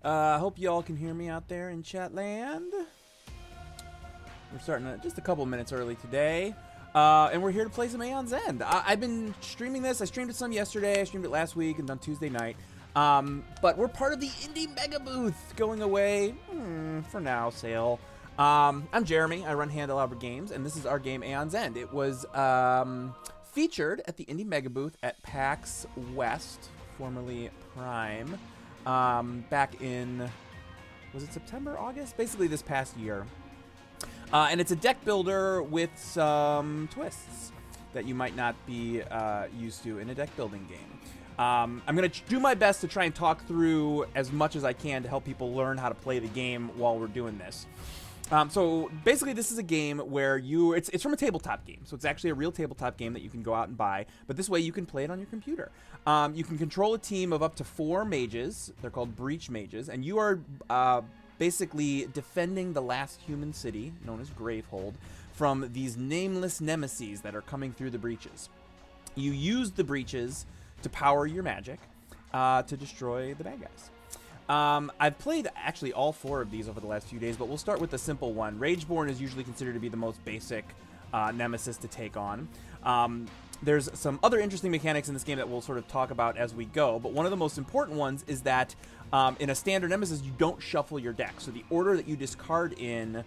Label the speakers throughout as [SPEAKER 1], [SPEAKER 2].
[SPEAKER 1] I hope you all can hear me out there in chat land. We're starting just a couple minutes early today. And we're here to play some Aeon's End. I've been streaming this. I streamed it some yesterday. I streamed it last week and on Tuesday night. But we're part of the Indie Mega Booth going away for now sale. I'm Jeremy. I run Handelabra Games, and this is our game Aeon's End. It was featured at the Indie Mega Booth at PAX West, formerly Prime, back in, was it September, August? Basically this past year. And it's a deck builder with some twists that you might not be used to in a deck building game. I'm going to do my best to try and talk through as much as I can to help people learn how to play the game while we're doing this. So basically this is a game where it's from a tabletop game. So it's actually a real tabletop game that you can go out and buy, but this way you can play it on your computer. You can control a team of up to 4 mages. They're called breach mages, and you are basically defending the last human city, known as Gravehold, from these nameless nemesis that are coming through the breaches. You use the breaches to power your magic to destroy the bad guys. I've played actually all 4 of these over the last few days, but we'll start with the simple one. Rageborn is usually considered to be the most basic nemesis to take on. There's some other interesting mechanics in this game that we'll sort of talk about as we go, but one of the most important ones is that in a standard nemesis, you don't shuffle your deck. So the order that you discard in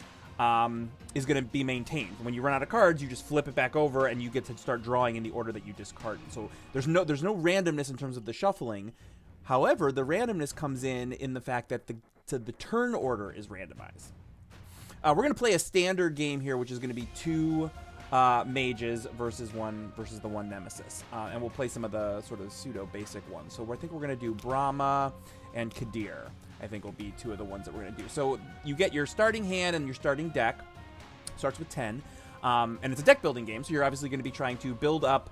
[SPEAKER 1] is going to be maintained. When you run out of cards, you just flip it back over and you get to start drawing in the order that you discarded. So there's no randomness in terms of the shuffling. However, the randomness comes in the fact that the turn order is randomized. We're going to play a standard game here, which is going to be 2 mages versus the one nemesis. And we'll play some of the sort of pseudo-basic ones. So I think we're going to do Brahma and Kadir. I think will be 2 of the ones that we're going to do. So you get your starting hand and your starting deck. Starts with 10. And it's a deck building game, so you're obviously going to be trying to build up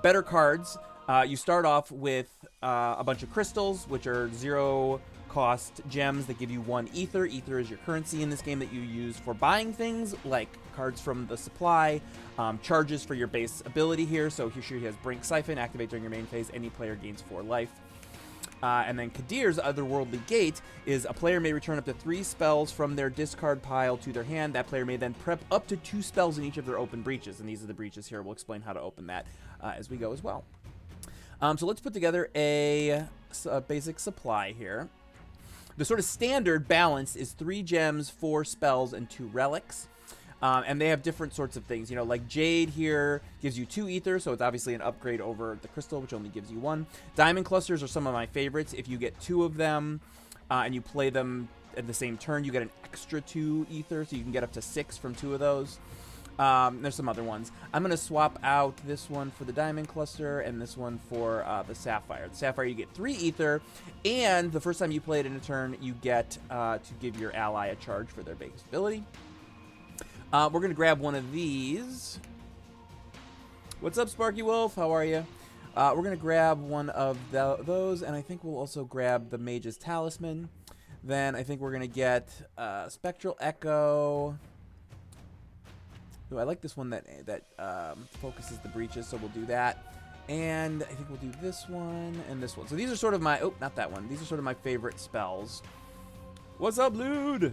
[SPEAKER 1] better cards. You start off with a bunch of crystals, which are 0 cost gems that give you 1 ether. Ether is your currency in this game that you use for buying things like cards from the supply, charges for your base ability here. So here she has Brink Siphon, activate during your main phase. Any player gains 4 life. And then Kadir's Otherworldly Gate is a player may return up to 3 spells from their discard pile to their hand. That player may then prep up to 2 spells in each of their open breaches. And these are the breaches here. We'll explain how to open that as we go as well. So let's put together a basic supply here. The sort of standard balance is 3 gems, 4 spells, and 2 relics. And they have different sorts of things. You know, like Jade here gives you 2 ether, so it's obviously an upgrade over the crystal, which only gives you 1. Diamond clusters are some of my favorites. If you get 2 of them and you play them at the same turn, you get an extra 2 ether, so you can get up to 6 from 2 of those. There's some other ones. I'm going to swap out this one for the diamond cluster and this one for the sapphire. The sapphire, you get 3 ether, and the first time you play it in a turn, you get to give your ally a charge for their base ability. We're going to grab one of these. What's up, Sparky Wolf? How are you? We're going to grab one of those, and I think we'll also grab the Mage's Talisman. Then I think we're going to get Spectral Echo. Ooh, I like this one that focuses the breaches, so we'll do that. And I think we'll do this one and this one. So these are sort of my... Oh, not that one. These are sort of my favorite spells. What's up, Lude?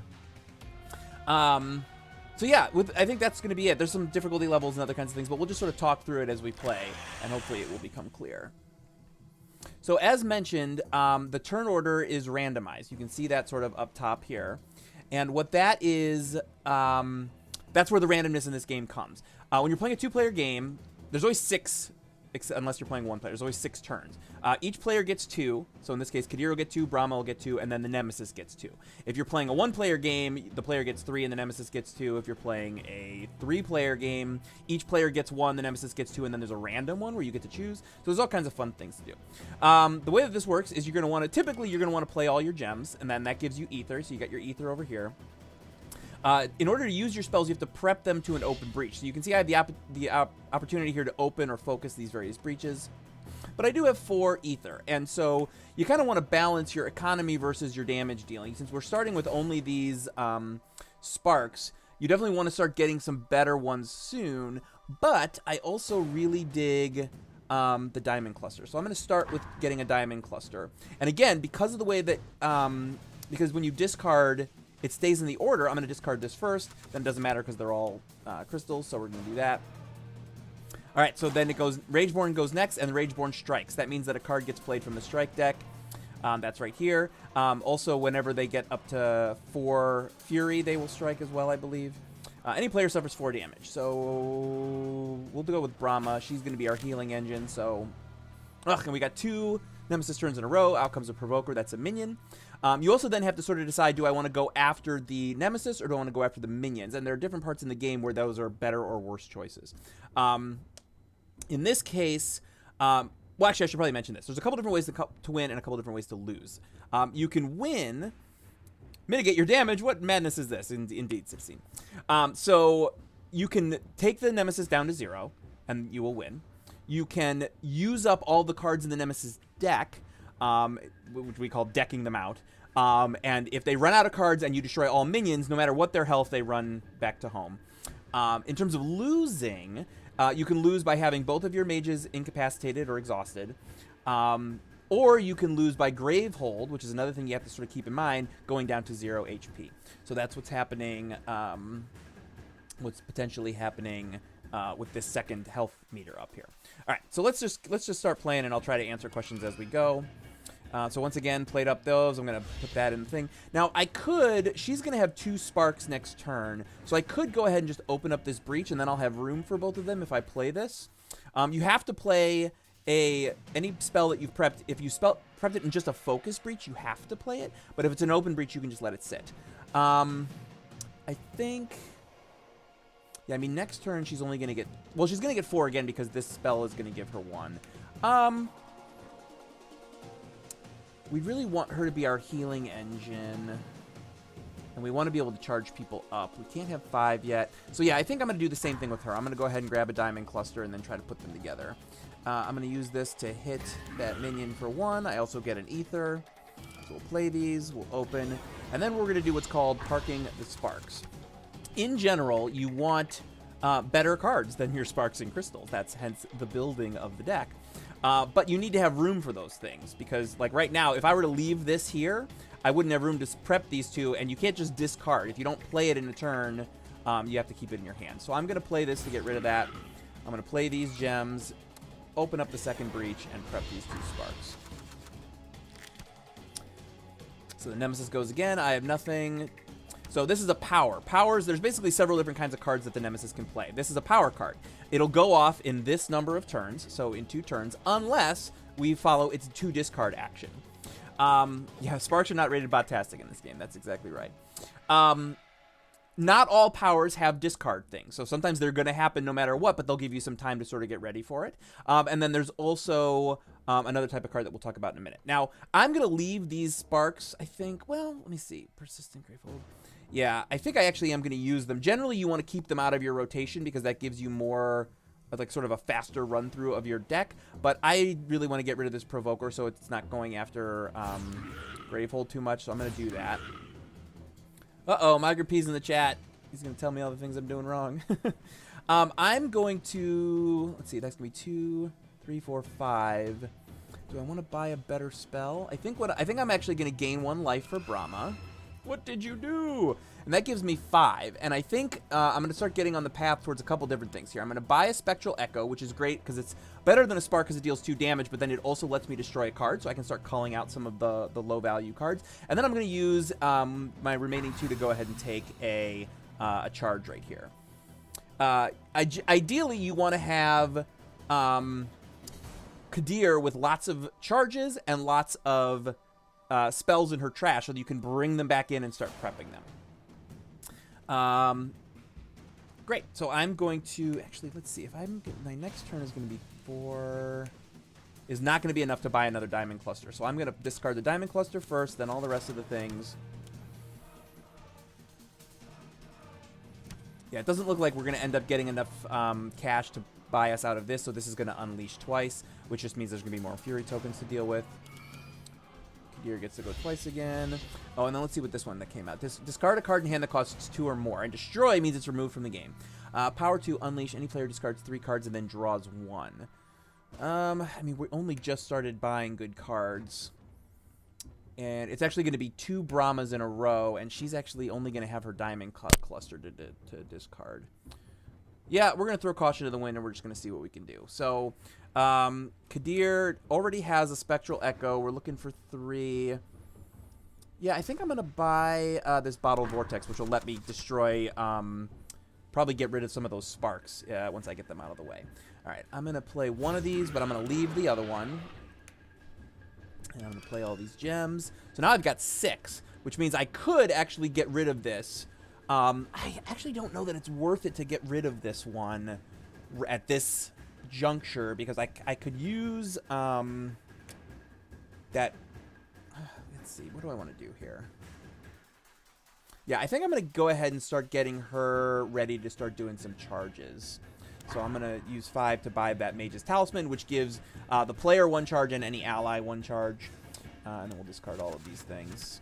[SPEAKER 1] So yeah, I think that's going to be it. There's some difficulty levels and other kinds of things, but we'll just sort of talk through it as we play, and hopefully it will become clear. So as mentioned, the turn order is randomized. You can see that sort of up top here. And what that is... that's where the randomness in this game comes. When you're playing a 2-player game, there's always 6, unless you're playing 1 player. There's always 6 turns. Each player gets 2. So in this case, Kadir will get 2, Brahma will get 2, and then the Nemesis gets 2. If you're playing a 1-player game, the player gets 3 and the Nemesis gets 2. If you're playing a 3-player game, each player gets 1, the Nemesis gets 2, and then there's a random one where you get to choose. So there's all kinds of fun things to do. The way that this works is typically you're going to want to play all your gems, and then that gives you ether. So you got your ether over here. In order to use your spells, you have to prep them to an open breach. So you can see I have the opportunity here to open or focus these various breaches. But I do have 4 ether, and so you kind of want to balance your economy versus your damage dealing. Since we're starting with only these sparks, you definitely want to start getting some better ones soon. But I also really dig the diamond cluster. So I'm going to start with getting a diamond cluster. And again, because of the way that because when you discard, it stays in the order. I'm going to discard this first. Then it doesn't matter because they're all crystals, so we're going to do that. All right, so then it goes, Rageborn goes next, and Rageborn strikes. That means that a card gets played from the strike deck. That's right here. Also, whenever they get up to 4 Fury, they will strike as well, I believe. Any player suffers 4 damage. So we'll go with Brahma. She's going to be our healing engine. So, and we got 2 Nemesis turns in a row. Out comes a Provoker. That's a minion. You also then have to sort of decide, do I want to go after the Nemesis or do I want to go after the minions? And there are different parts in the game where those are better or worse choices. In this case, well, actually, I should probably mention this. There's a couple different ways to win and a couple different ways to lose. You can win, mitigate your damage. What madness is this? Indeed, 16. So you can take the Nemesis down to 0, and you will win. You can use up all the cards in the Nemesis deck, which we call decking them out. And if they run out of cards and you destroy all minions, no matter what their health, they run back to home. In terms of losing, you can lose by having both of your mages incapacitated or exhausted. Or you can lose by Gravehold, which is another thing you have to sort of keep in mind, going down to 0 HP. So that's what's happening, what's potentially happening with this second health meter up here. All right, so let's just start playing, and I'll try to answer questions as we go. So once again, played up those. I'm going to put that in the thing. Now, she's going to have 2 sparks next turn, so I could go ahead and just open up this breach, and then I'll have room for both of them if I play this. You have to play any spell that you've prepped. If you prepped it in just a focus breach, you have to play it, but if it's an open breach, you can just let it sit. I think... Yeah, I mean, next turn, she's only going to get... Well, she's going to get 4 again because this spell is going to give her 1. We really want her to be our healing engine. And we want to be able to charge people up. We can't have 5 yet. So, yeah, I think I'm going to do the same thing with her. I'm going to go ahead and grab a diamond cluster and then try to put them together. I'm going to use this to hit that minion for 1. I also get an ether. So we'll play these. We'll open. And then we're going to do what's called parking the sparks. In general, you want better cards than your sparks and crystals. That's hence the building of the deck. But you need to have room for those things because, like right now, if I were to leave this here, I wouldn't have room to prep these 2, and you can't just discard. If you don't play it in a turn, you have to keep it in your hand. So I'm going to play this to get rid of that. I'm going to play these gems, open up the second breach, and prep these 2 sparks. So the Nemesis goes again. I have nothing. So this is a power. Powers, there's basically several different kinds of cards that the Nemesis can play. This is a power card. It'll go off in this number of turns, so in 2 turns, unless we follow its 2 discard action. Yeah, sparks are not rated botastic in this game. That's exactly right. Not all powers have discard things, so sometimes they're going to happen no matter what, but they'll give you some time to sort of get ready for it. And then there's also another type of card that we'll talk about in a minute. Now, I'm going to leave these sparks, I think. Well, let me see. Persistent Gravehold. Yeah, I think I actually am going to use them. Generally, you want to keep them out of your rotation because that gives you more, like, sort of a faster run-through of your deck. But I really want to get rid of this Provoker so it's not going after Gravehold too much, so I'm going to do that. Uh-oh, Migrant P's in the chat. He's going to tell me all the things I'm doing wrong. I'm going to... Let's see, that's going to be 2, 3, 4, 5. Do I want to buy a better spell? I think I'm actually going to gain 1 life for Brahma. What did you do? And that gives me 5. And I think I'm going to start getting on the path towards a couple different things here. I'm going to buy a Spectral Echo, which is great because it's better than a Spark because it deals 2 damage, but then it also lets me destroy a card, so I can start calling out some of the low-value cards. And then I'm going to use my remaining 2 to go ahead and take a charge right here. Ideally, you want to have Kadir with lots of charges and lots of... spells in her trash so that you can bring them back in and start prepping them. Great. So I'm going to... Actually, let's see. If I'm getting... My next turn is going to be 4... Is not going to be enough to buy another Diamond Cluster. So I'm going to discard the Diamond Cluster first, then all the rest of the things. Yeah, it doesn't look like we're going to end up getting enough cash to buy us out of this, so this is going to unleash twice, which just means there's going to be more Fury tokens to deal with. Kadir gets to go twice again. Oh, and then let's see what this one that came out. Discard a card in hand that costs 2 or more, and destroy means it's removed from the game. Power 2, unleash. Any player discards 3 cards and then draws 1. I mean, we only just started buying good cards. And it's actually going to be 2 Brahmas in a row, and she's actually only going to have her diamond cluster to discard. Yeah, we're going to throw caution to the wind, and we're just going to see what we can do. So, Kadir already has a Spectral Echo. We're looking for 3. Yeah, I think I'm going to buy this Bottled Vortex, which will let me destroy, probably get rid of some of those sparks once I get them out of the way. All right, I'm going to play one of these, but I'm going to leave the other one. And I'm going to play all these gems. So now I've got 6, which means I could actually get rid of this. I actually don't know that it's worth it to get rid of this one at this juncture, because I could use that. Let's see, what do I want to do here? Yeah, I think I'm going to go ahead and start getting her ready to start doing some charges. So I'm going to use 5 to buy that Mage's Talisman, which gives the player 1 charge and any ally 1 charge. And then we'll discard all of these things.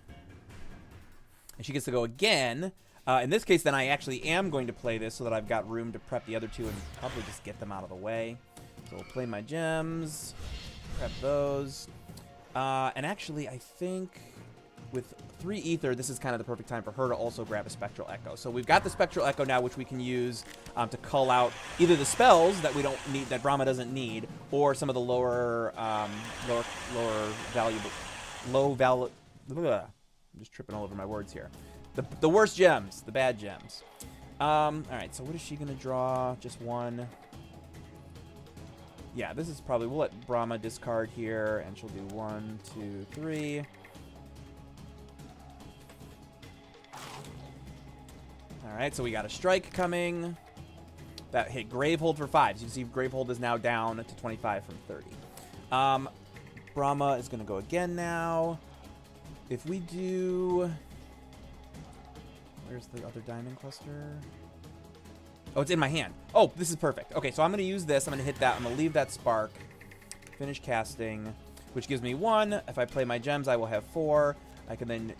[SPEAKER 1] And she gets to go again. In this case, then I actually am going to play this so that I've got room to prep the other 2 and probably just get them out of the way. So we'll play my gems, prep those. And actually, I think with 3 Ether, this is kind of the perfect time for her to also grab a Spectral Echo. So we've got the Spectral Echo now, which we can use to cull out either the spells that we don't need, that Brahma doesn't need, or some of the lower valuable, I'm just tripping all over my words here. The worst gems, the bad gems. All right, so what is she going to draw? Just 1. Yeah, this is probably, we'll let Brahma discard here, and she'll do 1, 2, 3. All right, so we got a strike coming. That hit Gravehold for 5. So you can see Gravehold is now down to 25 from 30. Brahma is going to go again now. If we do... Where's the other diamond cluster? Oh, it's in my hand. Oh, this is perfect. Okay, so I'm going to use this. I'm going to hit that. I'm going to leave that spark. Finish casting, which gives me 1. If I play my gems, I will have 4. I can then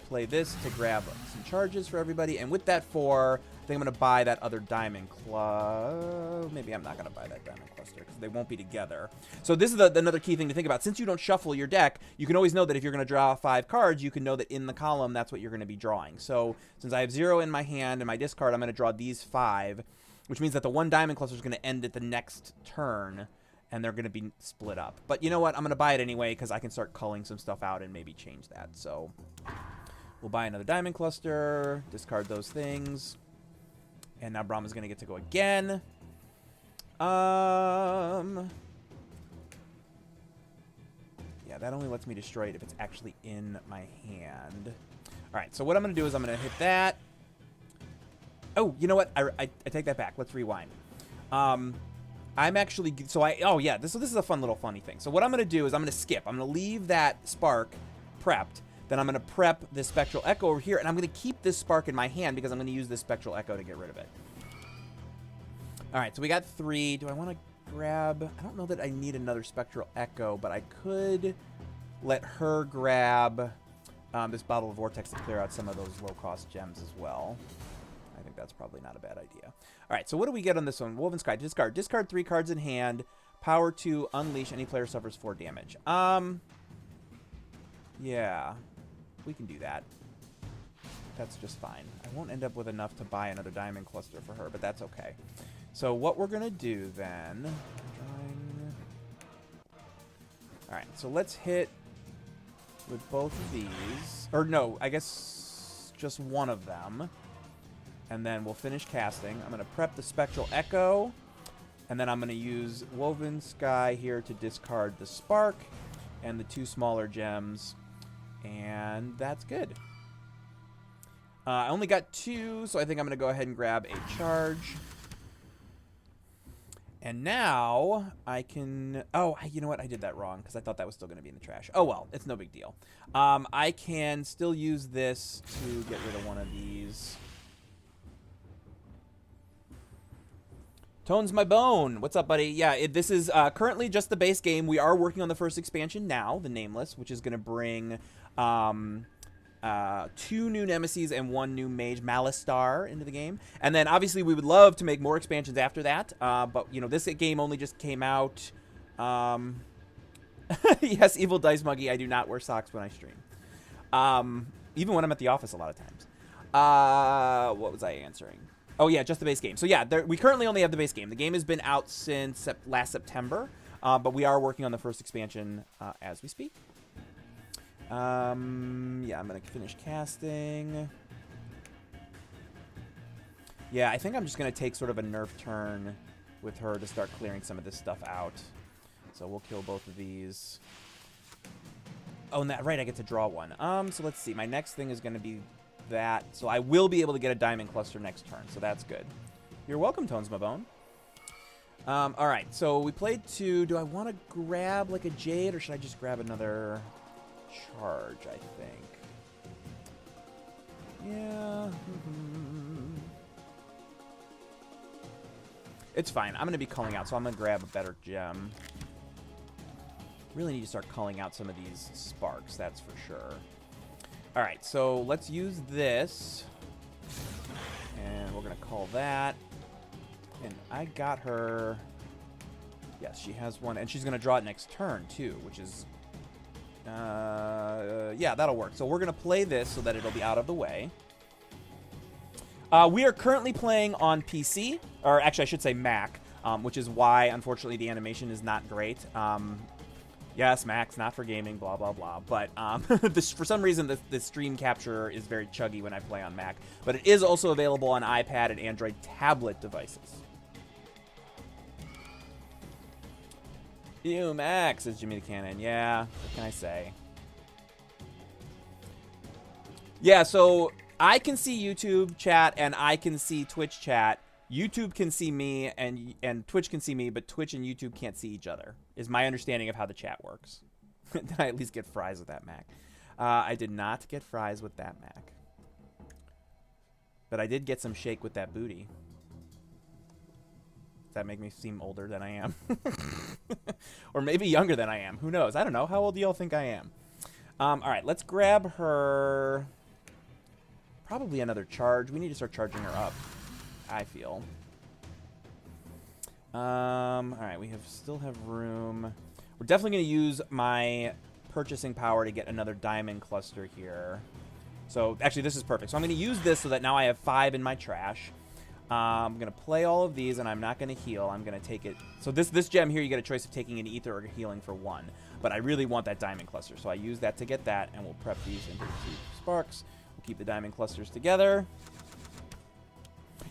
[SPEAKER 1] play this to grab some charges for everybody. And with that 4, I think I'm going to buy that other diamond cluster. Maybe I'm not going to buy that diamond cluster because they won't be together. So this is another key thing to think about. Since you don't shuffle your deck, you can always know that if you're going to draw 5 cards, you can know that in the column, that's what you're going to be drawing. So since I have 0 in my hand and my discard, I'm going to draw these 5, which means that the 1 diamond cluster is going to end at the next turn. And they're going to be split up. But you know what? I'm going to buy it anyway because I can start culling some stuff out and maybe change that. So we'll buy another diamond cluster, discard those things. And now Brahma's going to get to go again. Yeah, that only lets me destroy it if it's actually in my hand. All right, so what I'm going to do is I'm going to hit that. Oh, you know what? I take that back. Let's rewind. I'm actually, oh yeah, this is a fun little funny thing. So what I'm going to do is I'm going to skip. I'm going to leave that spark prepped. Then I'm going to prep this Spectral Echo over here. And I'm going to keep this spark in my hand because I'm going to use this Spectral Echo to get rid of it. All right, so we got 3. Do I want to grab, I don't know that I need another Spectral Echo, but I could let her grab this Bottle of Vortex to clear out some of those low-cost gems as well. I think that's probably not a bad idea. All right, so what do we get on this one? Woven Sky, discard. Discard 3 cards in hand. Power to unleash. Any player suffers 4 damage. Yeah, we can do that. That's just fine. I won't end up with enough to buy another diamond cluster for her, but that's okay. So what we're going to do then... All right, so let's hit with both of these. Or no, I guess just one of them. And then we'll finish casting. I'm going to prep the Spectral Echo. And then I'm going to use Woven Sky here to discard the Spark and the 2 smaller gems. And that's good. I only got 2, so I think I'm going to go ahead and grab a charge. And now I can... Oh, you know what? I did that wrong because I thought that was still going to be in the trash. Oh, well. It's no big deal. I can still use this to get rid of one of these. Tones my bone. What's up, buddy? Yeah, this is currently just the base game. We are working on the first expansion now, the Nameless, which is going to bring 2 new Nemesis and 1 new Mage, Malistar, into the game. And then, obviously, we would love to make more expansions after that. But, you know, this game only just came out. Yes, Evil Dice Monkey, I do not wear socks when I stream. Even when I'm at the office a lot of times. What was I answering? Oh, yeah, just the base game. So, yeah, we currently only have the base game. The game has been out since last September, but we are working on the first expansion as we speak. Yeah, I'm going to finish casting. Yeah, I think I'm just going to take sort of a nerf turn with her to start clearing some of this stuff out. So we'll kill both of these. Oh, and right, I get to draw one. So let's see. My next thing is going to be that. So I will be able to get a diamond cluster next turn, so that's good. You're welcome, Tones My Bone. All right, so we played 2. Do I want to grab like a jade, or should I just grab another charge, I think? Yeah. It's fine. I'm going to be culling out, so I'm going to grab a better gem. Really need to start culling out some of these sparks, that's for sure. All right, so let's use this. And we're going to call that. And I got her. Yes, she has one. And she's going to draw it next turn, too, which is... yeah, that'll work. So we're going to play this so that it'll be out of the way. We are currently playing on PC. Or actually, I should say Mac. Which is why, unfortunately, the animation is not great. Yes, Mac's not for gaming, blah, blah, blah. But for some reason, the stream capture is very chuggy when I play on Mac. But it is also available on iPad and Android tablet devices. Ew, Mac, says Jimmy the Cannon. Yeah, what can I say? Yeah, so I can see YouTube chat and I can see Twitch chat. YouTube can see me and Twitch can see me, but Twitch and YouTube can't see each other, is my understanding of how the chat works. Did I at least get fries with that Mac? I did not get fries with that Mac. But I did get some shake with that booty. Does that make me seem older than I am? Or maybe younger than I am. Who knows? I don't know. How old do y'all think I am? All right, let's grab her. Probably another charge. We need to start charging her up, I feel. All right, we still have room. We're definitely going to use my purchasing power to get another diamond cluster here. So, actually, this is perfect. So I'm going to use this so that now I have 5 in my trash. I'm going to play all of these, and I'm not going to heal. I'm going to take it. So this gem here, you get a choice of taking an ether or healing for 1. But I really want that diamond cluster, so I use that to get that, and we'll prep these into 2 sparks. We'll keep the diamond clusters together.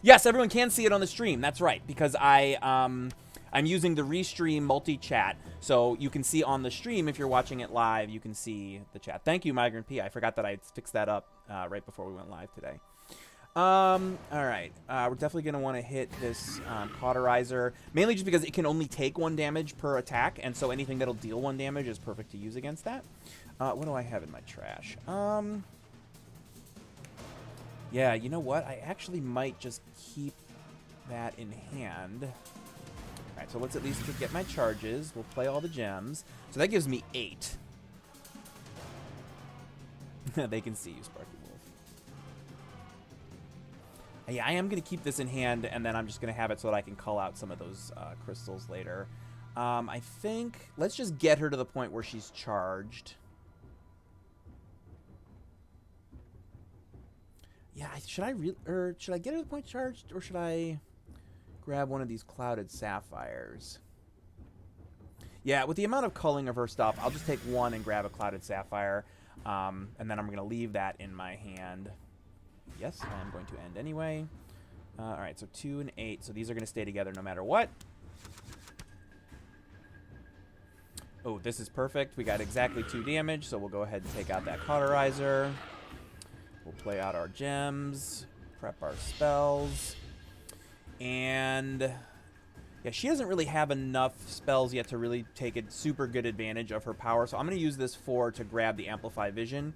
[SPEAKER 1] Yes, everyone can see it on the stream. That's right, because I'm using the Restream multi-chat, so you can see on the stream, if you're watching it live, you can see the chat. Thank you, Migrant P. I forgot that I fixed that up right before we went live today. All right. We're definitely going to want to hit this cauterizer, mainly just because it can only take 1 damage per attack, and so anything that'll deal 1 damage is perfect to use against that. What do I have in my trash? Yeah, you know what? I actually might just keep that in hand. All right, so let's at least get my charges. We'll play all the gems. So that gives me 8. They can see you, Sparky Wolf. Yeah, I am going to keep this in hand, and then I'm just going to have it so that I can cull out some of those crystals later. I think... Let's just get her to the point where she's charged. Yeah, should I get her to the point charged, or should I grab one of these clouded sapphires? Yeah, with the amount of culling of her stuff, I'll just take 1 and grab a clouded sapphire, and then I'm going to leave that in my hand. Yes, I am going to end anyway. All right, so 2 and 8. So these are going to stay together no matter what. Oh, this is perfect. We got exactly 2 damage, so we'll go ahead and take out that cauterizer. We'll play out our gems, prep our spells, and yeah, she doesn't really have enough spells yet to really take a super good advantage of her power, so I'm going to use this to grab the Amplify Vision,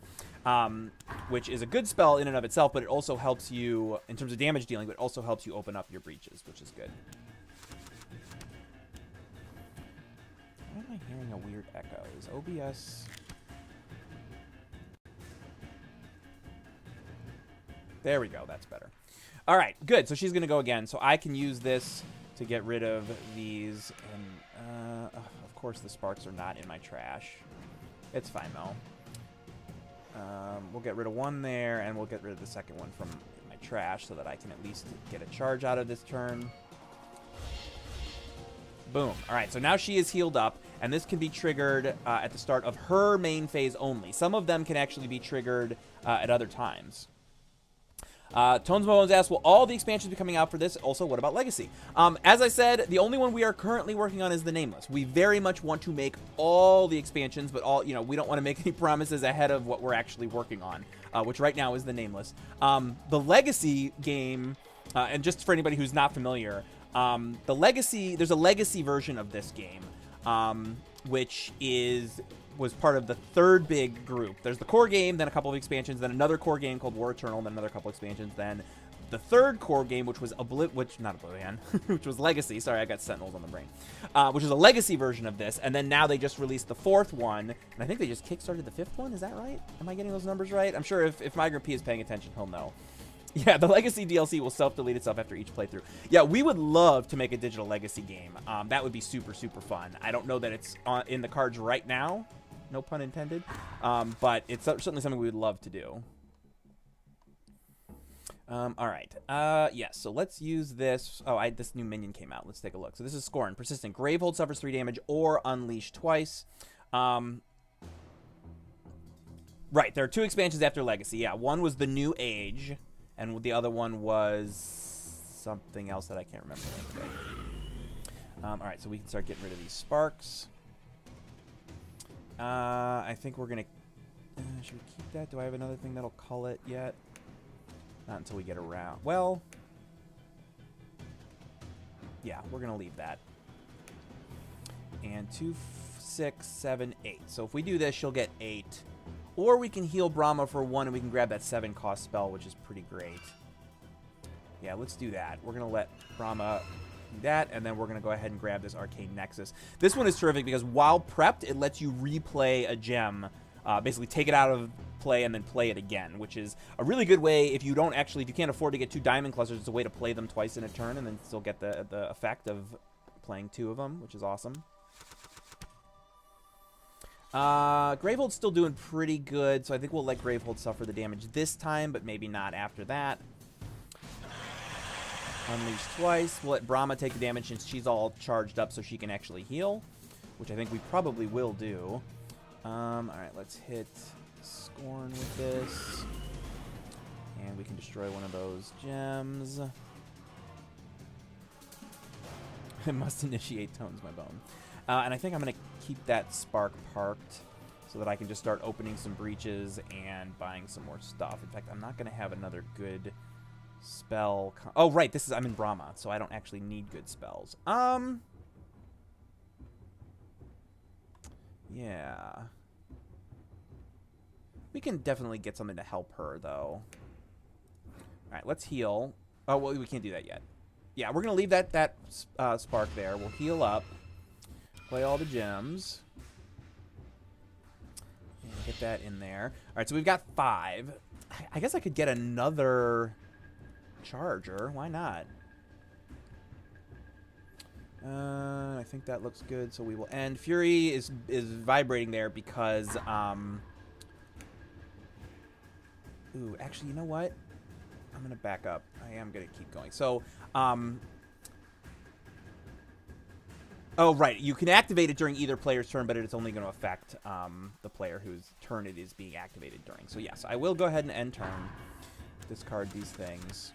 [SPEAKER 1] which is a good spell in and of itself, but it also helps you, in terms of damage dealing, but also helps you open up your breaches, which is good. Why am I hearing a weird echo? Is OBS... There we go. That's better. All right. Good. So she's going to go again. So I can use this to get rid of these. And, of course, the sparks are not in my trash. It's fine, though. We'll get rid of one there, and we'll get rid of the second one from my trash so that I can at least get a charge out of this turn. Boom. All right, so now she is healed up, and this can be triggered at the start of her main phase only. Some of them can actually be triggered at other times. Tones Moans asks, will all the expansions be coming out for this? Also, what about Legacy? As I said, the only one we are currently working on is the Nameless. We very much want to make all the expansions, but we don't want to make any promises ahead of what we're actually working on, which right now is the Nameless. The Legacy game, and just for anybody who's not familiar, there's a Legacy version of this game, which was part of the third big group. There's the core game, then a couple of expansions, then another core game called War Eternal, then another couple expansions, then the third core game, which was not Oblivion, which was Legacy. Sorry, I got Sentinels on the brain. Which is a Legacy version of this, and then now they just released the fourth one, and I think they just kickstarted the fifth one. Is that right? Am I getting those numbers right? I'm sure if Migrant P is paying attention, he'll know. Yeah, the Legacy DLC will self-delete itself after each playthrough. Yeah, we would love to make a digital Legacy game. That would be super, super fun. I don't know that it's in the cards right now. No pun intended. But it's certainly something we would love to do. All right. Yes, so let's use this. Oh, this new minion came out. Let's take a look. So this is Scorn. Persistent. Gravehold suffers 3 damage or Unleash twice. Right, there are 2 expansions after Legacy. Yeah, one was the New Age, and the other one was something else that I can't remember today. All right, so we can start getting rid of these sparks. I think we're going to... should we keep that? Do I have another thing that'll cull it yet? Not until we get around. Well... yeah, we're going to leave that. And 2, 6, 7, 8. So if we do this, she'll get 8. Or we can heal Brahma for 1, and we can grab that 7 cost spell, which is pretty great. Yeah, let's do that. We're going to let Brahma do that, and then we're going to go ahead and grab this Arcane Nexus. This one is terrific because while prepped, it lets you replay a gem. Basically take it out of play and then play it again, which is a really good way if you can't afford to get 2 diamond clusters, it's a way to play them twice in a turn and then still get the effect of playing 2 of them, which is awesome. Gravehold's still doing pretty good, so I think we'll let Gravehold suffer the damage this time, but maybe not after that. Unleash twice. We'll let Brahma take the damage since she's all charged up so she can actually heal, which I think we probably will do. Alright, let's hit Scorn with this. And we can destroy one of those gems. It must initiate Tones My Bone. And I think I'm going to keep that spark parked so that I can just start opening some breaches and buying some more stuff. In fact, I'm not going to have another good spell. Oh, right. I'm in Brahma, so I don't actually need good spells. Yeah. We can definitely get something to help her, though. All right, let's heal. Oh, well, we can't do that yet. Yeah, we're going to leave that spark there. We'll heal up. Play all the gems. And get that in there. All right, so we've got 5. I guess I could get another charger. Why not? I think that looks good, so we will end. Fury is vibrating there because... Ooh, actually, you know what? I'm going to back up. I am going to keep going. So, oh, right. You can activate it during either player's turn, but it's only going to affect the player whose turn it is being activated during. So, yes, I will go ahead and end turn. Discard these things.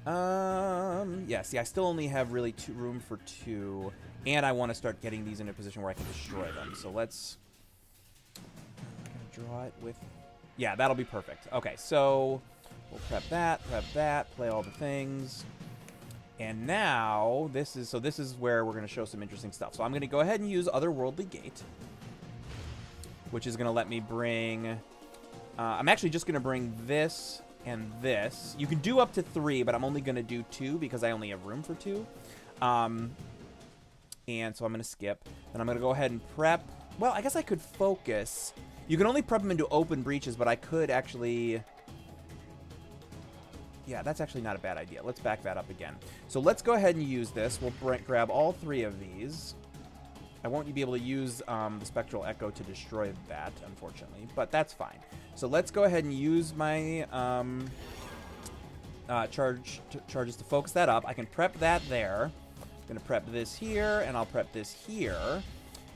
[SPEAKER 1] Yeah, see, I still only have really room for 2, and I want to start getting these in a position where I can destroy them. So let's draw it with... yeah, that'll be perfect. Okay, so we'll prep that, play all the things. And now, this is where we're going to show some interesting stuff. So I'm going to go ahead and use Otherworldly Gate, which is going to let me bring... I'm actually just going to bring this and this. You can do up to 3, but I'm only going to do 2 because I only have room for 2. And so I'm going to skip. Then I'm going to go ahead and prep. Well, I guess I could focus. You can only prep them into open breaches, but I could actually... yeah, that's actually not a bad idea. Let's back that up again. So let's go ahead and use this. We'll grab all 3 of these. I won't be able to use the Spectral Echo to destroy that, unfortunately, but that's fine. So let's go ahead and use my charges to focus that up. I can prep that there. I'm going to prep this here, and I'll prep this here.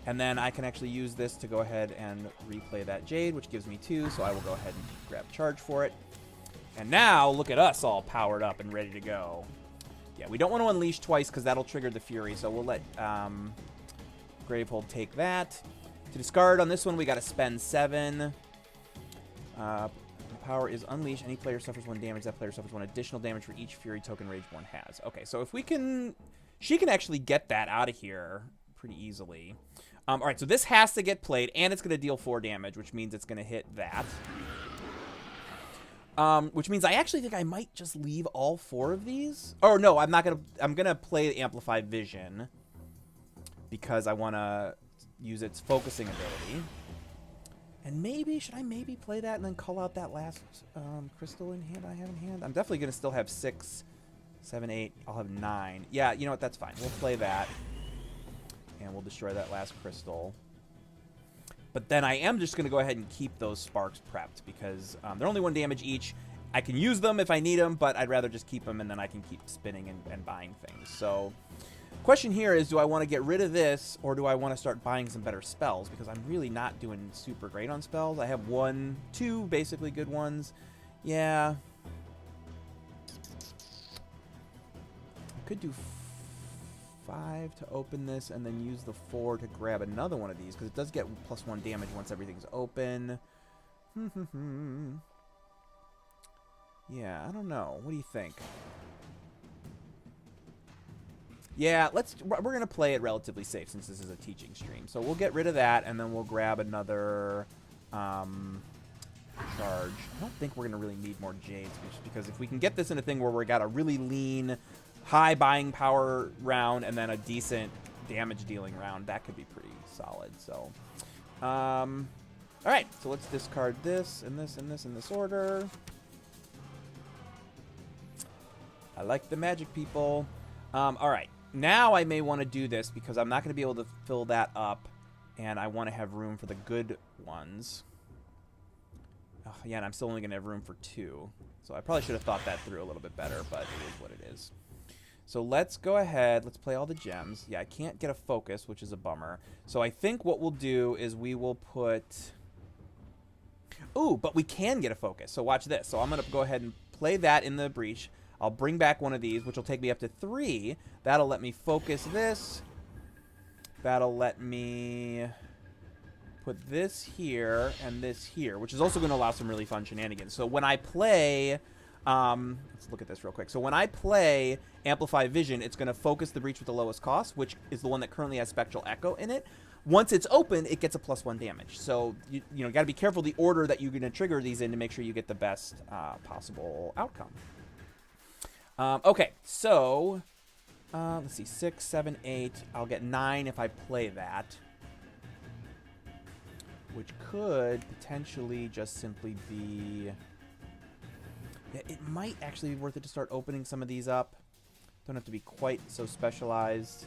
[SPEAKER 1] And then I can actually use this to go ahead and replay that Jade, which gives me 2, so I will go ahead and grab charge for it. And now, look at us all powered up and ready to go. Yeah, we don't want to unleash twice because that'll trigger the Fury, so we'll let Gravehold take that. To discard on this one, we got to spend 7. Power is unleashed. Any player suffers 1 damage. That player suffers 1 additional damage for each Fury token Rageborn has. Okay, so if we can... She can actually get that out of here pretty easily. All right, so this has to get played, and it's going to deal 4 damage, which means it's going to hit that. Which means I actually think I might just leave all 4 of these. Or no, I'm not going to... I'm going to play the Amplified Vision because I want to use its focusing ability. And maybe... Should I maybe play that and then call out that last crystal in hand I have in hand? I'm definitely going to still have 6... 7, 8, I'll have 9. Yeah, you know what? That's fine. We'll play that. And we'll destroy that last crystal. But then I am just going to go ahead and keep those sparks prepped because they're only 1 damage each. I can use them if I need them, but I'd rather just keep them and then I can keep spinning and buying things. So, question here is, do I want to get rid of this or do I want to start buying some better spells? Because I'm really not doing super great on spells. I have 2 basically good ones. Yeah. Could do 5 to open this and then use the 4 to grab another one of these because it does get +1 damage once everything's open. Yeah, I don't know. What do you think? Yeah, we're gonna play it relatively safe since this is a teaching stream. So we'll get rid of that and then we'll grab another charge. I don't think we're gonna really need more Jades just because if we can get this in a thing where we got a really lean high buying power round and then a decent damage dealing round, that could be pretty solid. So all right, so let's discard this and this and this in this order. I like the magic, people. All right, now I may want to do this because I'm not going to be able to fill that up and I want to have room for the good ones. Oh, yeah, and I'm still only going to have room for 2, so I probably should have thought that through a little bit better, but it is what it is. So let's go ahead. Let's play all the gems. Yeah, I can't get a focus, which is a bummer. So I think what we'll do is we will put... Ooh, but we can get a focus. So watch this. So I'm going to go ahead and play that in the breach. I'll bring back one of these, which will take me up to 3. That'll let me focus this. That'll let me put this here and this here, which is also going to allow some really fun shenanigans. So when I play... let's look at this real quick. So when I play Amplify Vision, it's going to focus the breach with the lowest cost, which is the one that currently has Spectral Echo in it. Once it's open, it gets a +1 damage. So, you know, got to be careful the order that you're going to trigger these in to make sure you get the best possible outcome. Okay, so let's see, 6, 7, 8. I'll get 9 if I play that, which could potentially just simply be... Yeah, it might actually be worth it to start opening some of these up. Don't have to be quite so specialized.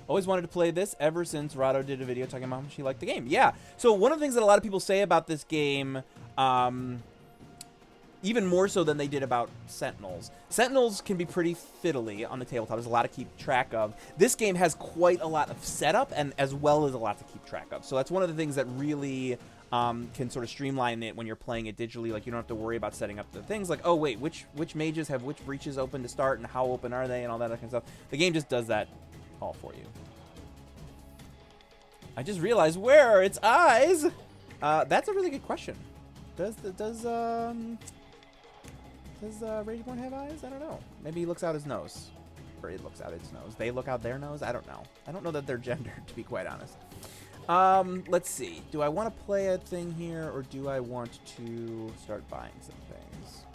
[SPEAKER 1] Always wanted to play this ever since Rado did a video talking about how much he liked the game. Yeah, so one of the things that a lot of people say about this game, even more so than they did about Sentinels. Sentinels can be pretty fiddly on the tabletop. There's a lot to keep track of. This game has quite a lot of setup and as well as a lot to keep track of. So that's one of the things that really... can sort of streamline it when you're playing it digitally. Like, you don't have to worry about setting up the things like, oh, wait, which mages have which breaches open to start and how open are they and all that kind of stuff. The game just does that all for you. I just realized, where are its eyes? That's a really good question. Does Rageborn have eyes? I don't know. Maybe he looks out his nose. Or it looks out its nose. They look out their nose? I don't know. I don't know that they're gendered, to be quite honest. Let's see. Do I want to play a thing here, or do I want to start buying some things?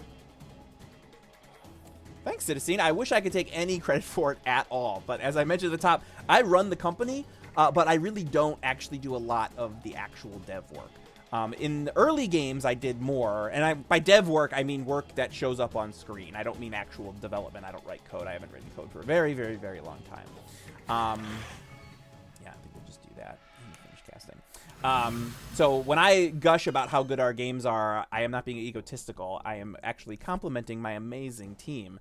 [SPEAKER 1] Thanks, Citizen. I wish I could take any credit for it at all, but as I mentioned at the top, I run the company, but I really don't actually do a lot of the actual dev work. In the early games, I did more. And by dev work, I mean work that shows up on screen. I don't mean actual development. I don't write code. I haven't written code for a very, very, very long time. Yeah, I think we'll just do that and finish casting. So when I gush about how good our games are, I am not being egotistical. I am actually complimenting my amazing team.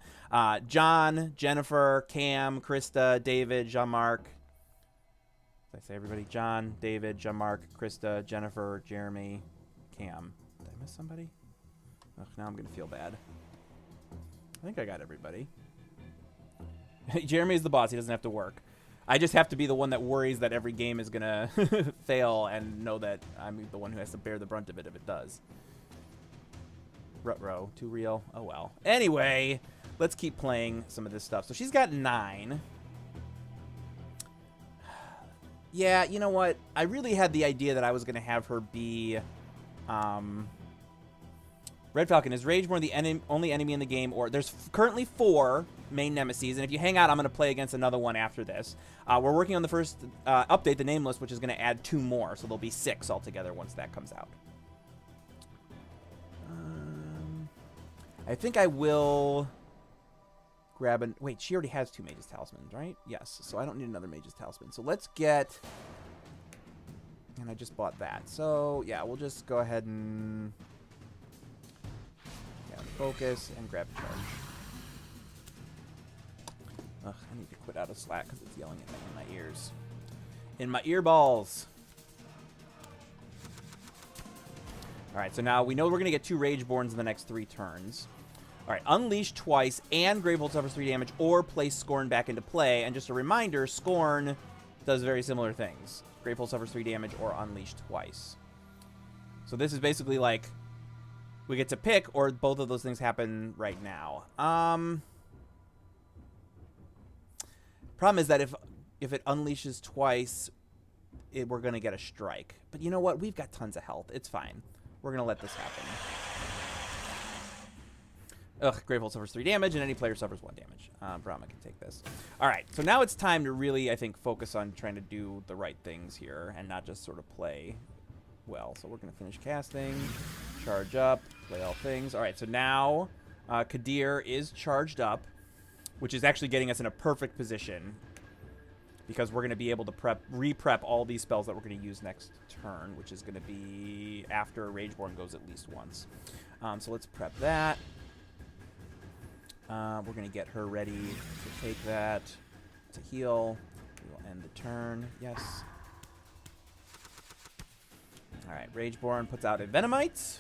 [SPEAKER 1] John, Jennifer, Cam, Krista, David, Jean-Marc. Did I say everybody? John, David, Jean-Marc, Krista, Jennifer, Jeremy, Cam. Did I miss somebody? Ugh, now I'm going to feel bad. I think I got everybody. Jeremy's the boss. He doesn't have to work. I just have to be the one that worries that every game is going to fail and know that I'm the one who has to bear the brunt of it if it does. Ruh-roh. Too real? Oh, well. Anyway, let's keep playing some of this stuff. So she's got 9. Yeah, you know what? I really had the idea that I was going to have her be... Red Falcon. Is Rageborn the only enemy in the game? Or there's currently 4 main nemesis, and if you hang out, I'm going to play against another one after this. We're working on the first update, the Nameless, which is going to add 2 more, so there'll be 6 altogether once that comes out. I think I will grab an... Wait, she already has 2 Mage's Talismans, right? Yes, so I don't need another Mage's Talisman. So let's get... And I just bought that. So, yeah, we'll just go ahead and... Yeah, focus and grab charge. Ugh, I need to quit out of Slack because it's yelling at me in my ears. In my ear balls. Alright, so now we know we're going to get 2 Rageborns in the next 3 turns. Alright, unleash twice, and Gravehold suffers 3 damage, or place Scorn back into play. And just a reminder, Scorn does very similar things. Gravehold suffers 3 damage, or unleash twice. So this is basically like, we get to pick, or both of those things happen right now. Problem is that if it unleashes twice, we're going to get a strike. But you know what? We've got tons of health. It's fine. We're going to let this happen. Ugh, Gravehold suffers 3 damage, and any player suffers 1 damage. Brahma can take this. Alright, so now it's time to really, I think, focus on trying to do the right things here, and not just sort of play well. So we're going to finish casting, charge up, play all things. Alright, so now Kadir is charged up, which is actually getting us in a perfect position, because we're going to be able to re-prep all these spells that we're going to use next turn, which is going to be after Rageborn goes at least once. So let's prep that. We're going to get her ready to take that, to heal. We will end the turn. Yes. Alright, Rageborn puts out a Venomite.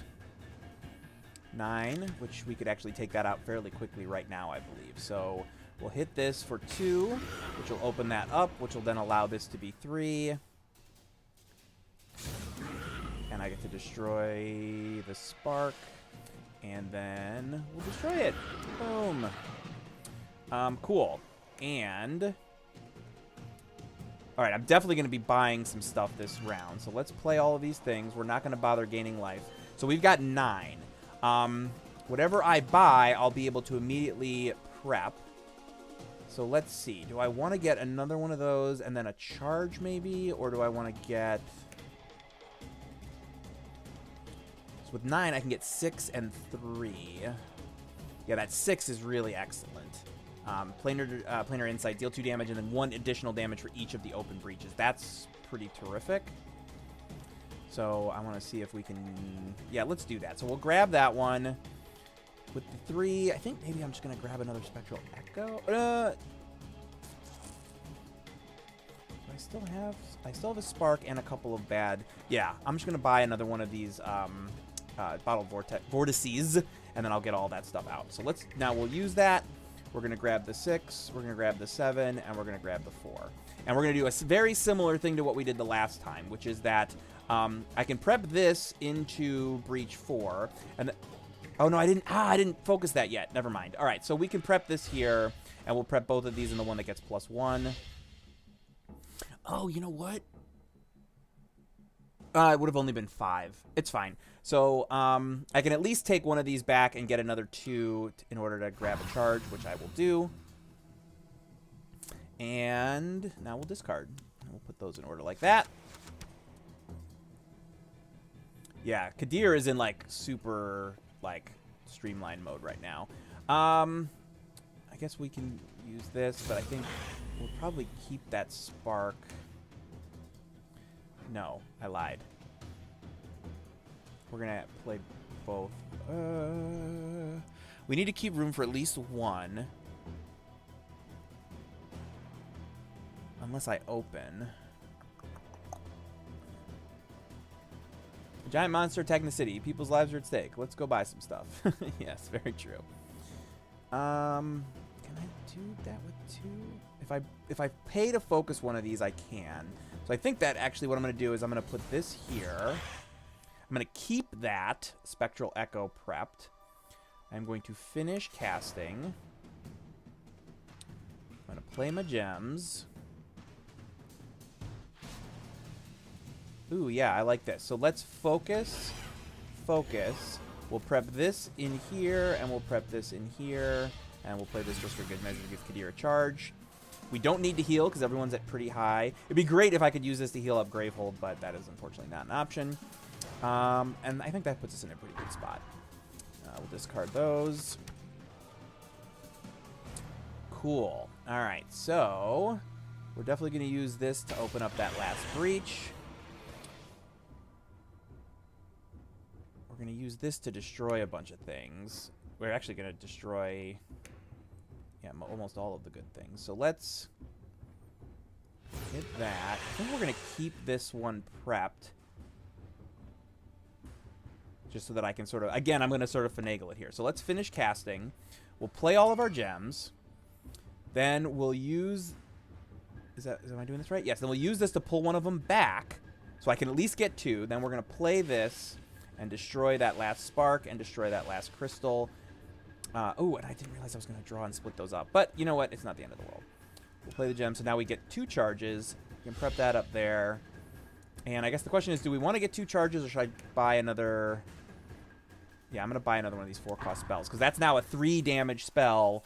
[SPEAKER 1] 9, which we could actually take that out fairly quickly right now, I believe. So we'll hit this for 2, which will open that up, which will then allow this to be 3. And I get to destroy the Spark. And then we'll destroy it. Boom. Cool. And... Alright, I'm definitely going to be buying some stuff this round. So let's play all of these things. We're not going to bother gaining life. So we've got 9. Whatever I buy, I'll be able to immediately prep. So let's see. Do I want to get another one of those and then a charge maybe? Or do I want to get... So with 9, I can get 6 and 3. Yeah, that 6 is really excellent. Planar Insight, deal 2 damage and then 1 additional damage for each of the open breaches. That's pretty terrific. So I want to see if we can... Yeah, let's do that. So we'll grab that one. With the 3, I think maybe I'm just going to grab another Spectral Echo. I still have a Spark and a couple of bad... Yeah, I'm just going to buy another one of these Bottle Vortices, and then I'll get all that stuff out. So now we'll use that. We're going to grab the 6, we're going to grab the 7, and we're going to grab the 4. And we're going to do a very similar thing to what we did the last time, which is that I can prep this into Breach 4. And oh, no, I didn't focus that yet. Never mind. All right, so we can prep this here, and we'll prep both of these in the one that gets +1. Oh, you know what? It would have only been 5. It's fine. So I can at least take one of these back and get another 2 in order to grab a charge, which I will do. And now we'll discard. We'll put those in order like that. Yeah, Kadir is in, like, super, like, streamlined mode right now. I guess we can use this, but I think we'll probably keep that spark. No, I lied. We're going to play both. We need to keep room for at least one. Unless I open. A giant monster attacking the city. People's lives are at stake. Let's go buy some stuff. Yes, very true. Can I do that with two? If I pay to focus one of these, I can. So I think that actually what I'm going to do is I'm going to put this here. I'm going to keep that Spectral Echo prepped. I'm going to finish casting. I'm going to play my gems. Ooh, yeah, I like this. So let's focus. Focus. We'll prep this in here, and we'll prep this in here. And we'll play this just for good measure to give Kadir a charge. We don't need to heal because everyone's at pretty high. It'd be great if I could use this to heal up Gravehold, but that is unfortunately not an option. And I think that puts us in a pretty good spot. We'll discard those. Cool. All right, so we're definitely going to use this to open up that last breach. We're going to use this to destroy a bunch of things. We're actually going to destroy, yeah, almost all of the good things. So let's hit that. I think we're going to keep this one prepped. Just so that I can sort of, again, I'm going to sort of finagle it here. So let's finish casting. We'll play all of our gems. Then we'll use, am I doing this right? Yes, then we'll use this to pull one of them back. So I can at least get two. Then we're going to play this and destroy that last spark and destroy that last crystal. Oh, and I didn't realize I was going to draw and split those up. But you know what? It's not the end of the world. We'll play the gem. So now we get 2 charges. We can prep that up there. And I guess the question is, do we want to get 2 charges or should I buy another? Yeah, I'm going to buy another one of these 4-cost spells. Because that's now a 3 damage spell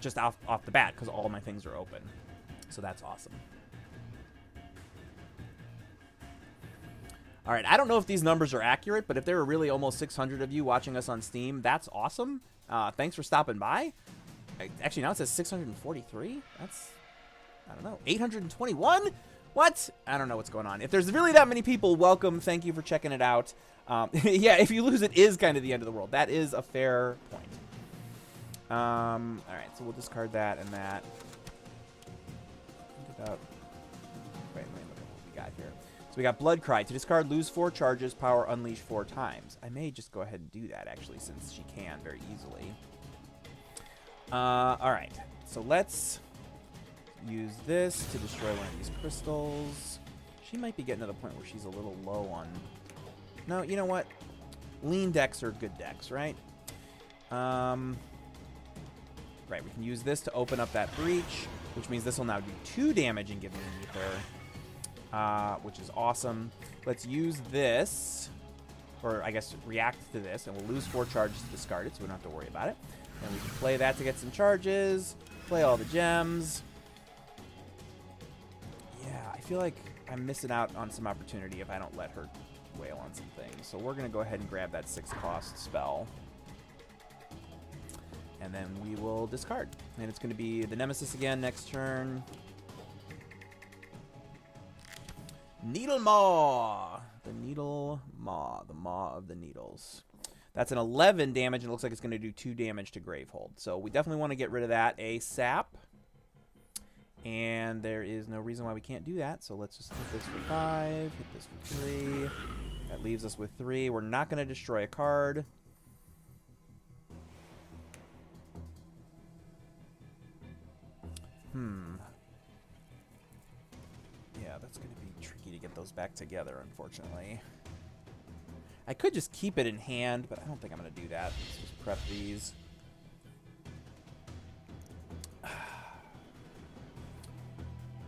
[SPEAKER 1] just off the bat. Because all of my things are open. So that's awesome. All right, I don't know if these numbers are accurate, but if there are really almost 600 of you watching us on Steam, that's awesome. Thanks for stopping by. Actually, now it says 643. That's, I don't know, 821? What? I don't know what's going on. If there's really that many people, welcome. Thank you for checking it out. Yeah, if you lose, it is kind of the end of the world. That is a fair point. All right, so we'll discard that and that. Wait, let me look at what we got here. So we got Blood Cry. To discard, lose 4 charges, power unleash 4 times. I may just go ahead and do that, actually, since she can very easily. All right. So let's use this to destroy one of these crystals. She might be getting to the point where she's a little low on... No, you know what? Lean decks are good decks, right? Right, we can use this to open up that breach, which means this will now do 2 damage and give me an ether. Which is awesome. Let's use this, or I guess react to this, and we'll lose 4 charges to discard it, so we don't have to worry about it. And we can play that to get some charges, play all the gems. Yeah, I feel like I'm missing out on some opportunity if I don't let her wail on some things. So we're going to go ahead and grab that 6-cost spell. And then we will discard. And it's going to be the Nemesis again next turn. Needle Maw. The Needle Maw. The Maw of the Needles. That's an 11 damage, and it looks like it's going to do 2 damage to Gravehold. So we definitely want to get rid of that ASAP. And there is no reason why we can't do that. So let's just hit this for 5. Hit this for 3. That leaves us with 3. We're not going to destroy a card. Yeah, that's going to be tricky to get those back together, unfortunately. I could just keep it in hand, but I don't think I'm going to do that. Let's just prep these.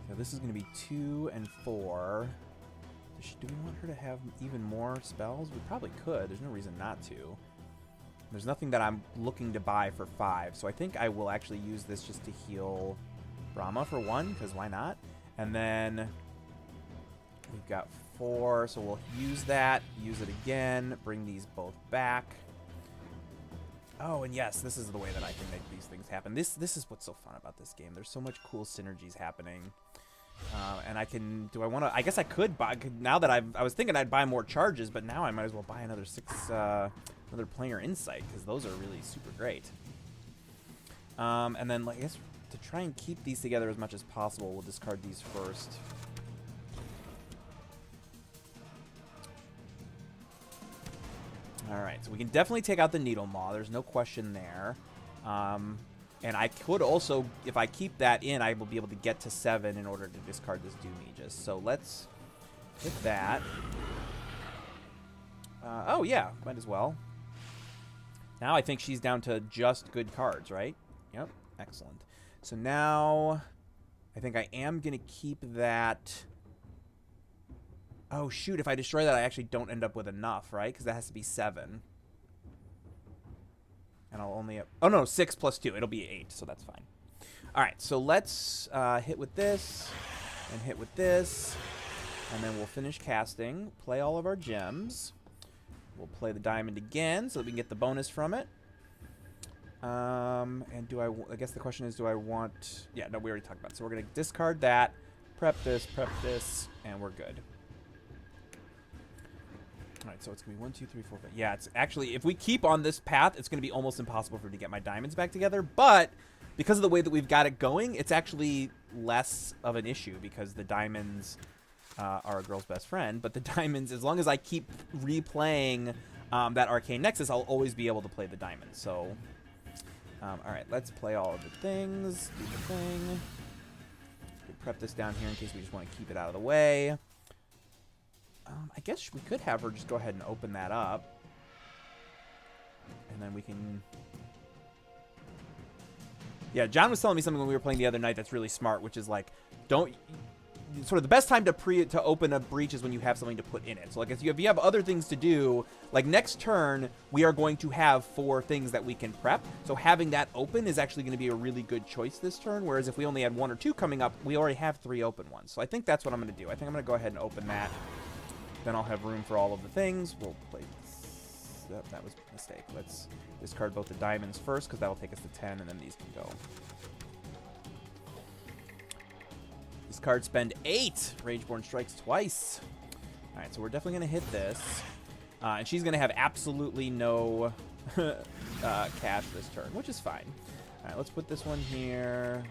[SPEAKER 1] So this is going to be 2 and 4. Do we want her to have even more spells? We probably could. There's no reason not to. There's nothing that I'm looking to buy for 5, so I think I will actually use this just to heal Brahma for 1, because why not? And then we've got 4, so we'll use that, use it again, bring these both back. Oh, and yes, this is the way that I can make these things happen. This is what's so fun about this game. There's so much cool synergies happening. And I can, do I want to, I guess I could buy, now that I was thinking I'd buy more charges, but now I might as well buy another another player insight, because those are really super great. And then, like, I guess to try and keep these together as much as possible, we'll discard these first. Alright, so we can definitely take out the Needle Maw. There's no question there. And I could also, if I keep that in, I will be able to get to 7 in order to discard this Doom Aegis. So let's hit that. Oh, yeah, might as well. Now I think she's down to just good cards, right? Yep, excellent. So now I think I am going to keep that. Oh, shoot, if I destroy that, I actually don't end up with enough, right? Because that has to be 7. And I'll only have... Oh, no, 6 plus 2. It'll be 8, so that's fine. All right, so let's hit with this and hit with this. And then we'll finish casting, play all of our gems. We'll play the diamond again so that we can get the bonus from it. And do I guess the question is, do I want... Yeah, no, we already talked about it. So we're going to discard that, prep this, and we're good. All right, so it's going to be 1, 2, 3, 4, 5. Yeah, it's actually, if we keep on this path, it's going to be almost impossible for me to get my diamonds back together. But because of the way that we've got it going, it's actually less of an issue because the diamonds are a girl's best friend. But the diamonds, as long as I keep replaying that Arcane Nexus, I'll always be able to play the diamonds. So, all right, let's play all of the things. Do the thing. Prep this down here in case we just want to keep it out of the way. I guess we could have her just go ahead and open that up. And then we can... Yeah, John was telling me something when we were playing the other night that's really smart, which is like, don't... Sort of the best time to open a breach is when you have something to put in it. So like if you have other things to do, like next turn, we are going to have 4 things that we can prep. So having that open is actually going to be a really good choice this turn. Whereas if we only had 1 or 2 coming up, we already have 3 open ones. So I think that's what I'm going to do. I think I'm going to go ahead and open that. Then I'll have room for all of the things. We'll play... That was a mistake. Let's discard both the diamonds first, because that'll take us to 10, and then these can go. This card spend 8. Rageborn strikes twice. All right, so we're definitely going to hit this. And she's going to have absolutely no cash this turn, which is fine. All right, let's put this one here.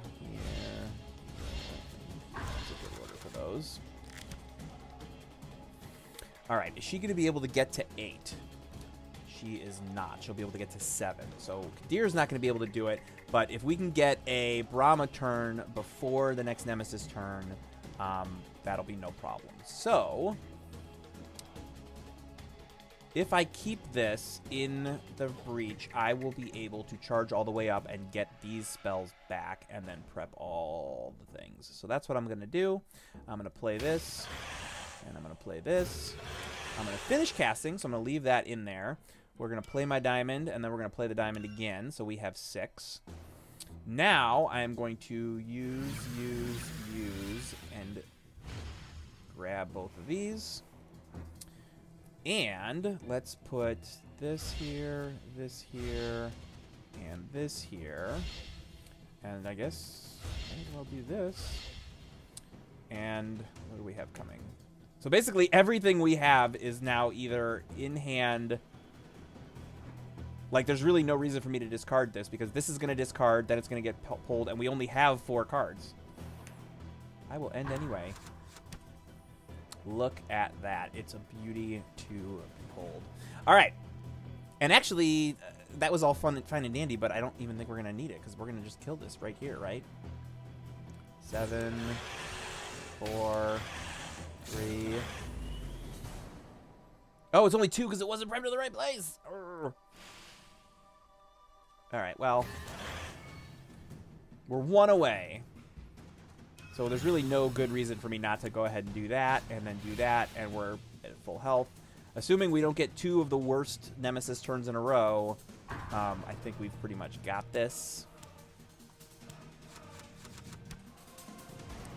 [SPEAKER 1] That's a good order for those. All right, is she going to be able to get to 8? She is not. She'll be able to get to 7. So Kadir's not going to be able to do it. But if we can get a Brahma turn before the next Nemesis turn, that'll be no problem. So if I keep this in the breach, I will be able to charge all the way up and get these spells back and then prep all the things. So that's what I'm going to do. I'm going to play this. And I'm going to play this. I'm going to finish casting, so I'm going to leave that in there. We're going to play my diamond, and then we're going to play the diamond again, so we have 6. Now, I am going to use, and grab both of these. And let's put this here, and this here. And I guess might as well do this. And what do we have coming? So basically, everything we have is now either in hand. Like, there's really no reason for me to discard this, because this is going to discard, then it's going to get pulled, and we only have 4 cards. I will end anyway. Look at that. It's a beauty to behold. All right. And actually, that was all fine and dandy, but I don't even think we're going to need it, because we're going to just kill this right here, right? 7, 4... 3. Oh, it's only 2 because it wasn't prepped to the right place. Urgh. All right, well, we're 1 away. So there's really no good reason for me not to go ahead and do that, and then do that, and we're at full health. Assuming we don't get 2 of the worst Nemesis turns in a row, I think we've pretty much got this.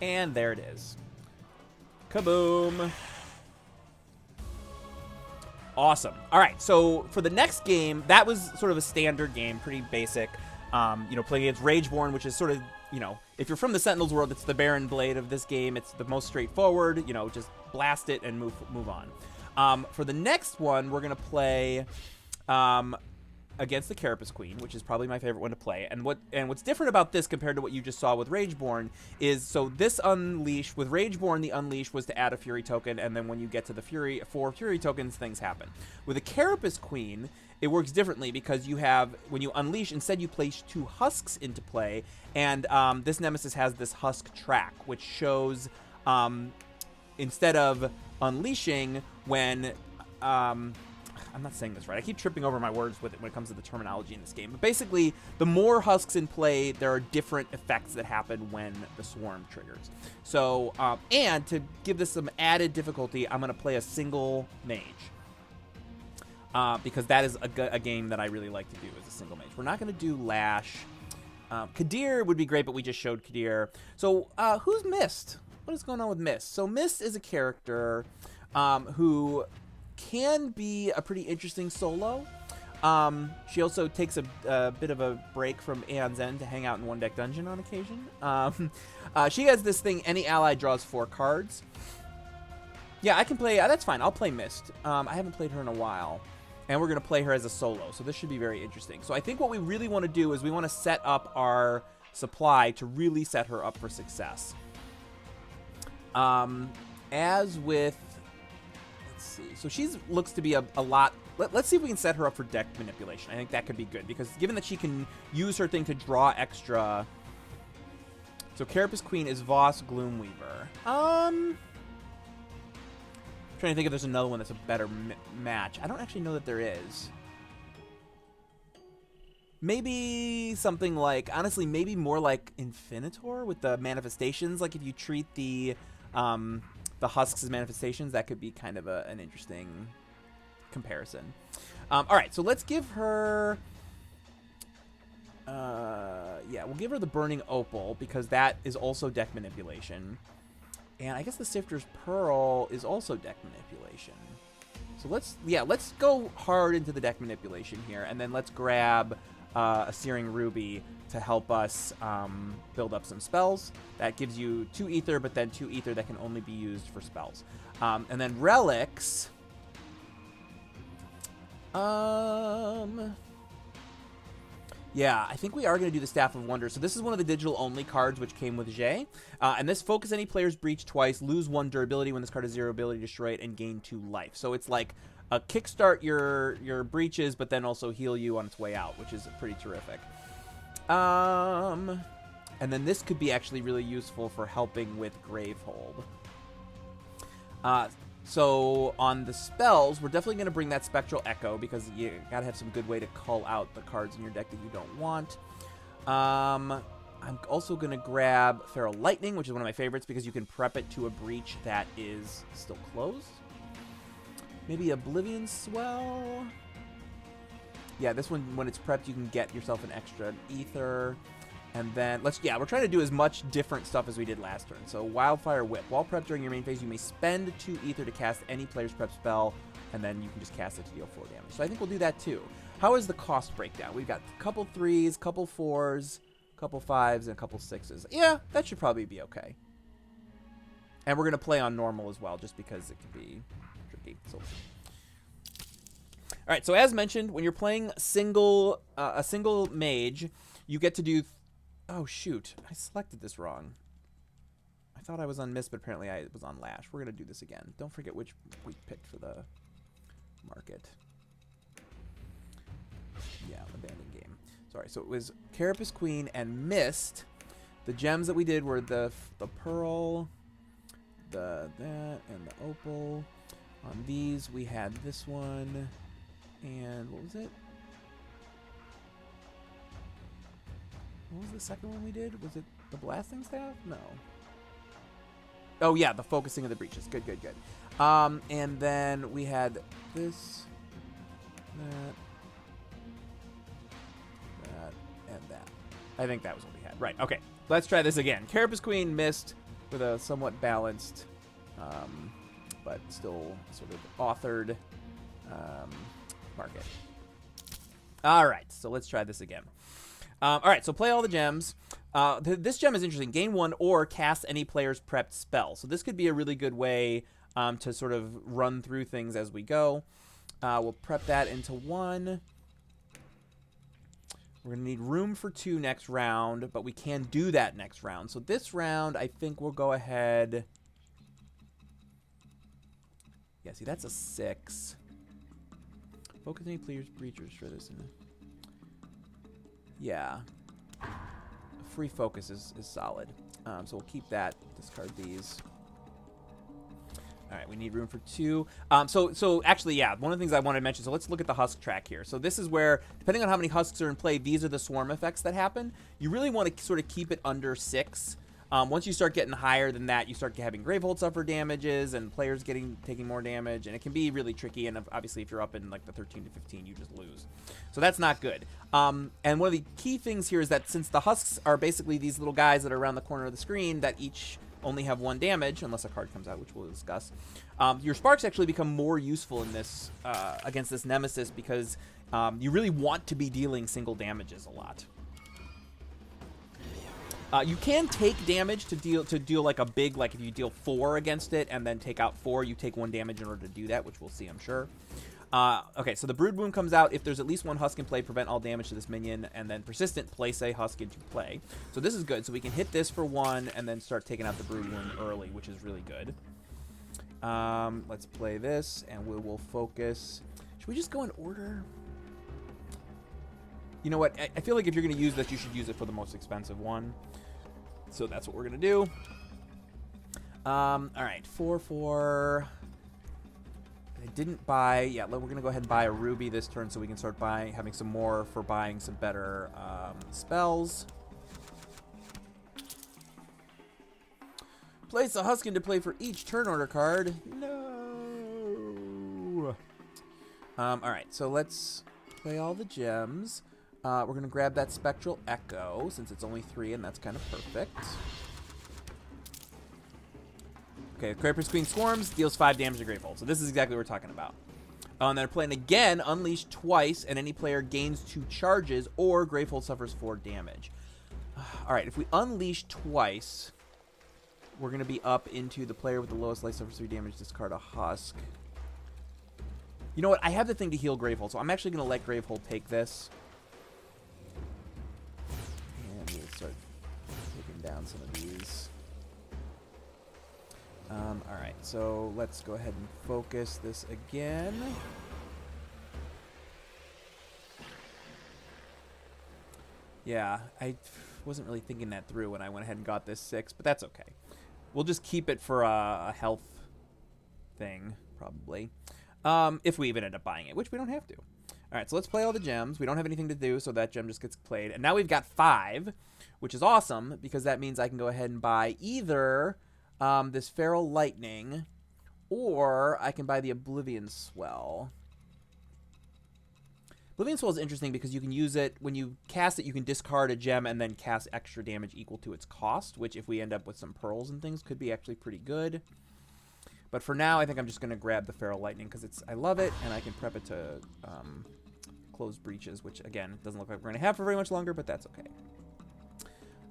[SPEAKER 1] And there it is. Kaboom! Awesome. All right, so for the next game, that was sort of a standard game, pretty basic. Playing against Rageborn, which is sort of, if you're from the Sentinels world, it's the Baron Blade of this game. It's the most straightforward, just blast it and move on. For the next one, we're going to play against the Carapace Queen, which is probably my favorite one to play. And what's different about this compared to what you just saw with Rageborn is, so this Unleash, with Rageborn, the Unleash was to add a Fury token, and then when you get to the 4 Fury tokens, things happen. With the Carapace Queen, it works differently because when you Unleash, instead you place 2 husks into play, and this Nemesis has this husk track, which shows, instead of unleashing when... I'm not saying this right. I keep tripping over my words with it when it comes to the terminology in this game. But basically, the more husks in play, there are different effects that happen when the swarm triggers. So, and to give this some added difficulty, I'm going to play a single mage. Because that is a game that I really like to do as a single mage. We're not going to do Lash. Kadir would be great, but we just showed Kadir. So, who's Mist? What is going on with Mist? So, Mist is a character who... can be a pretty interesting solo. She also takes a bit of a break from Aeon's End to hang out in one deck dungeon on occasion. She has this thing, any ally draws 4 cards. Yeah, I can play, that's fine, I'll play Mist. I haven't played her in a while. And we're going to play her as a solo, so this should be very interesting. So I think what we really want to do is we want to set up our supply to really set her up for success. As with... So she looks to be a lot... Let's see if we can set her up for deck manipulation. I think that could be good, because given that she can use her thing to draw extra... So Carapace Queen is Voss Gloomweaver. Trying to think if there's another one that's a better match. I don't actually know that there is. Maybe something like... Honestly, maybe more like Infinitor with the manifestations. Like if you treat the husks as manifestations, that could be kind of an interesting comparison. All right, so let's give her... yeah, we'll give her the Burning Opal, because that is also deck manipulation. And I guess the Sifter's Pearl is also deck manipulation. So let's go hard into the deck manipulation here, and then let's grab a Searing Ruby to help us build up some spells. That gives you 2 ether, but then 2 ether that can only be used for spells. And then relics. Yeah, I think we are going to do the Staff of Wonder. So this is one of the digital-only cards which came with Jay. And this focus any player's breach twice, lose 1 durability when this card has 0 ability, destroy it, and gain 2 life. So it's like a kickstart your breaches, but then also heal you on its way out, which is pretty terrific. And then this could be actually really useful for helping with Gravehold. So on the spells, we're definitely going to bring that Spectral Echo, because you got to have some good way to call out the cards in your deck that you don't want. I'm also going to grab Feral Lightning, which is one of my favorites, because you can prep it to a breach that is still closed. Maybe Oblivion Swell. Yeah, this one, when it's prepped, you can get yourself an extra ether. And then, we're trying to do as much different stuff as we did last turn. So, Wildfire Whip. While prepped during your main phase, you may spend 2 ether to cast any player's prep spell, and then you can just cast it to deal 4 damage. So I think we'll do that too. How is the cost breakdown? We've got a couple 3s, couple 4s, couple 5s, and a couple 6s. Yeah, that should probably be okay. And we're going to play on normal as well, just because it can be tricky. So... All right, so as mentioned, when you're playing a single mage, you get to do... Oh, shoot. I selected this wrong. I thought I was on Mist, but apparently I was on Lash. We're going to do this again. Don't forget which we picked for the market. Yeah, abandoned game. Sorry, so it was Carapace Queen and Mist. The gems that we did were the Pearl, that, and the Opal. On these, we had this one, and what was it? What was the second one we did? Was it the Blasting Staff? No. Oh, yeah, the Focusing of the Breaches. Good, good, good. And then we had this, that, and that. I think that was what we had. Right, okay. Let's try this again. Carapace Queen, Mist, with a somewhat balanced, but still sort of authored mark it. All right, so let's try this again. All right, so play all the gems. This gem is interesting. Gain 1 or cast any player's prepped spell. So this could be a really good way to sort of run through things as we go. We'll prep that into 1. We're going to need room for 2 next round, but we can do that next round. So this round, I think we'll go ahead. Yeah, see, that's a 6. Focus any players' breachers for this. Yeah. Free focus is solid. So we'll keep that. Discard these. All right, we need room for 2. So actually, yeah, one of the things I wanted to mention, so let's look at the husk track here. So this is where, depending on how many husks are in play, these are the swarm effects that happen. You really want to sort of keep it under 6. Once you start getting higher than that, you start having Gravehold suffer damages and players taking more damage, and it can be really tricky, and obviously if you're up in like the 13 to 15, you just lose. So that's not good. And one of the key things here is that since the husks are basically these little guys that are around the corner of the screen that each only have 1 damage, unless a card comes out, which we'll discuss. Your sparks actually become more useful in this against this nemesis because you really want to be dealing single damages a lot. You can take damage to deal like a big, like if you deal 4 against it and then take out 4, you take 1 damage in order to do that, which we'll see, I'm sure. Okay, so the Brood Wound comes out. If there's at least 1 husk in play, prevent all damage to this minion, and then Persistent, place a husk into play. So this is good. So we can hit this for 1 and then start taking out the Brood Wound early, which is really good. Let's play this, and we will focus. Should we just go in order? You know what? I feel like if you're going to use this, you should use it for the most expensive one. So that's what we're going to do. All right, 4/4. I didn't buy. Yeah, we're going to go ahead and buy a ruby this turn so we can start having some more for buying some better spells. Place a husk into play for each turn order card. No. All right, so let's play all the gems. We're going to grab that Spectral Echo, since it's only 3, and that's kind of perfect. Okay, Kraper's Queen Swarms, deals 5 damage to Gravehold. So this is exactly what we're talking about. And then playing again, Unleash twice, and any player gains 2 charges, or Gravehold suffers 4 damage. All right, if we Unleash twice, we're going to be up into the player with the lowest life suffers 3 damage, discard a husk. You know what? I have the thing to heal Gravehold, so I'm actually going to let Gravehold take this. We'll start taking down some of these. All right, so let's go ahead and focus this again. Yeah, I wasn't really thinking that through when I went ahead and got this 6, but that's okay. We'll just keep it for a health thing, probably. If we even end up buying it, which we don't have to. All right, so let's play all the gems. We don't have anything to do, so that gem just gets played. And now we've got 5, which is awesome, because that means I can go ahead and buy either this Feral Lightning, or I can buy the Oblivion Swell. Oblivion Swell is interesting because you can use it, when you cast it, you can discard a gem and then cast extra damage equal to its cost, which if we end up with some pearls and things, could be actually pretty good. But for now, I think I'm just going to grab the Feral Lightning because I love it, and I can prep it to close breaches, which, again, doesn't look like we're going to have for very much longer, but that's okay.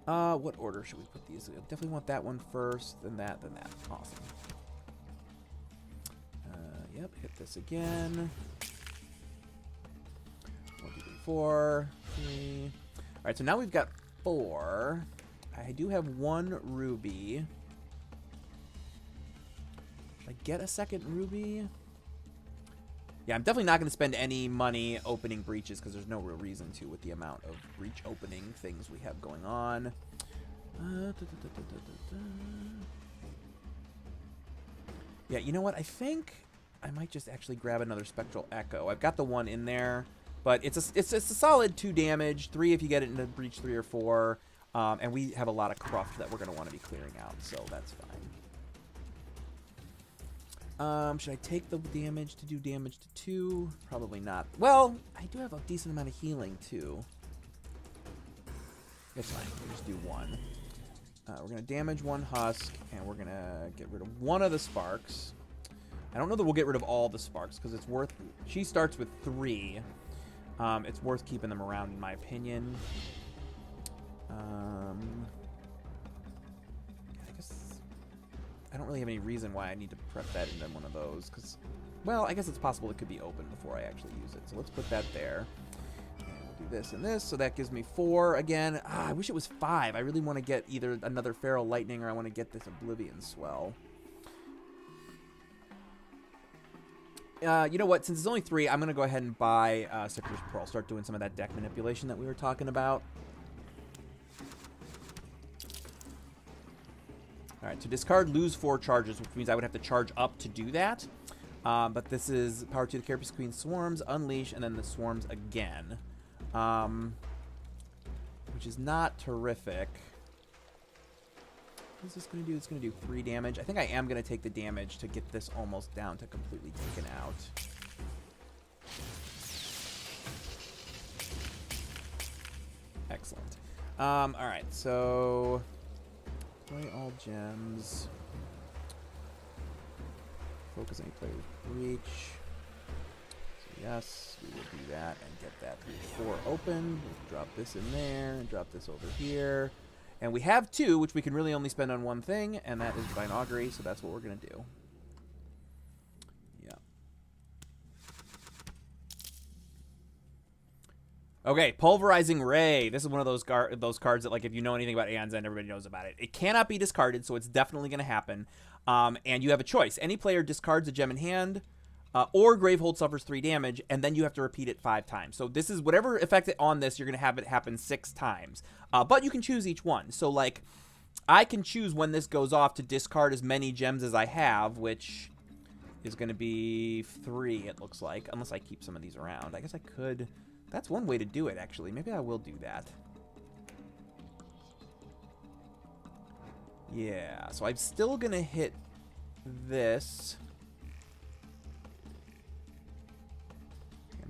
[SPEAKER 1] What order should we put these? I definitely want that one first, then that, then that. Awesome. Yep, hit this again. 1, 2, 3, 4, 3. All right, so now we've got 4. I do have 1 ruby. Should I get a second ruby? Yeah, I'm definitely not going to spend any money opening breaches because there's no real reason to with the amount of breach opening things we have going on. Yeah, you know what? I think I might just actually grab another Spectral Echo. I've got the 1 in there, but it's a solid 2 damage, 3 if you get it into breach 3 or 4, and we have a lot of cruft that we're going to want to be clearing out, so that's fine. Should I take the damage to do damage to 2? Probably not. Well, I do have a decent amount of healing, too. It's fine. We'll just do 1. We're going to damage 1 husk, and we're going to get rid of 1 of the sparks. I don't know that we'll get rid of all the sparks because it's worth... She starts with 3. It's worth keeping them around, in my opinion. I guess... I don't really have any reason why I need to prep that into one of those because... Well, I guess it's possible it could be open before I actually use it. So let's put that there. And we'll do this and this. So that gives me 4 again. I wish it was 5. I really want to get either another Feral Lightning or I want to get this Oblivion Swell. You know what? Since it's only 3, I'm going to go ahead and buy Sifter's Pearl. Start doing some of that deck manipulation that we were talking about. All right, to discard, lose 4 charges, which means I would have to charge up to do that. But this is Power to the Carapace Queen Swarms, Unleash, and then the Swarms again. Which is not terrific. What is this going to do? It's going to do 3 damage. I think I am going to take the damage to get this almost down to completely taken out. Excellent. Alright, so... Play all gems. Focus any player with Breach. So yes, we will do that and get that 4 open. We'll drop this in there and drop this over here. And we have 2, which we can really only spend on one thing, and that is Divine Augury, so that's what we're going to do. Yeah. Okay, Pulverizing Ray. This is one of those cards that, like, if you know anything about Aeon's End, everybody knows about it. It cannot be discarded, so it's definitely going to happen. And you have a choice. Any player discards a gem in hand, or Gravehold suffers 3 damage, and then you have to repeat it 5 times. So this is whatever effect on this, you're going to have it happen 6 times. But you can choose each one. So, like, I can choose when this goes off to discard as many gems as I have, which is going to be 3, it looks like, unless I keep some of these around. I guess I could... That's one way to do it, actually. Maybe I will do that. Yeah, so I'm still going to hit this...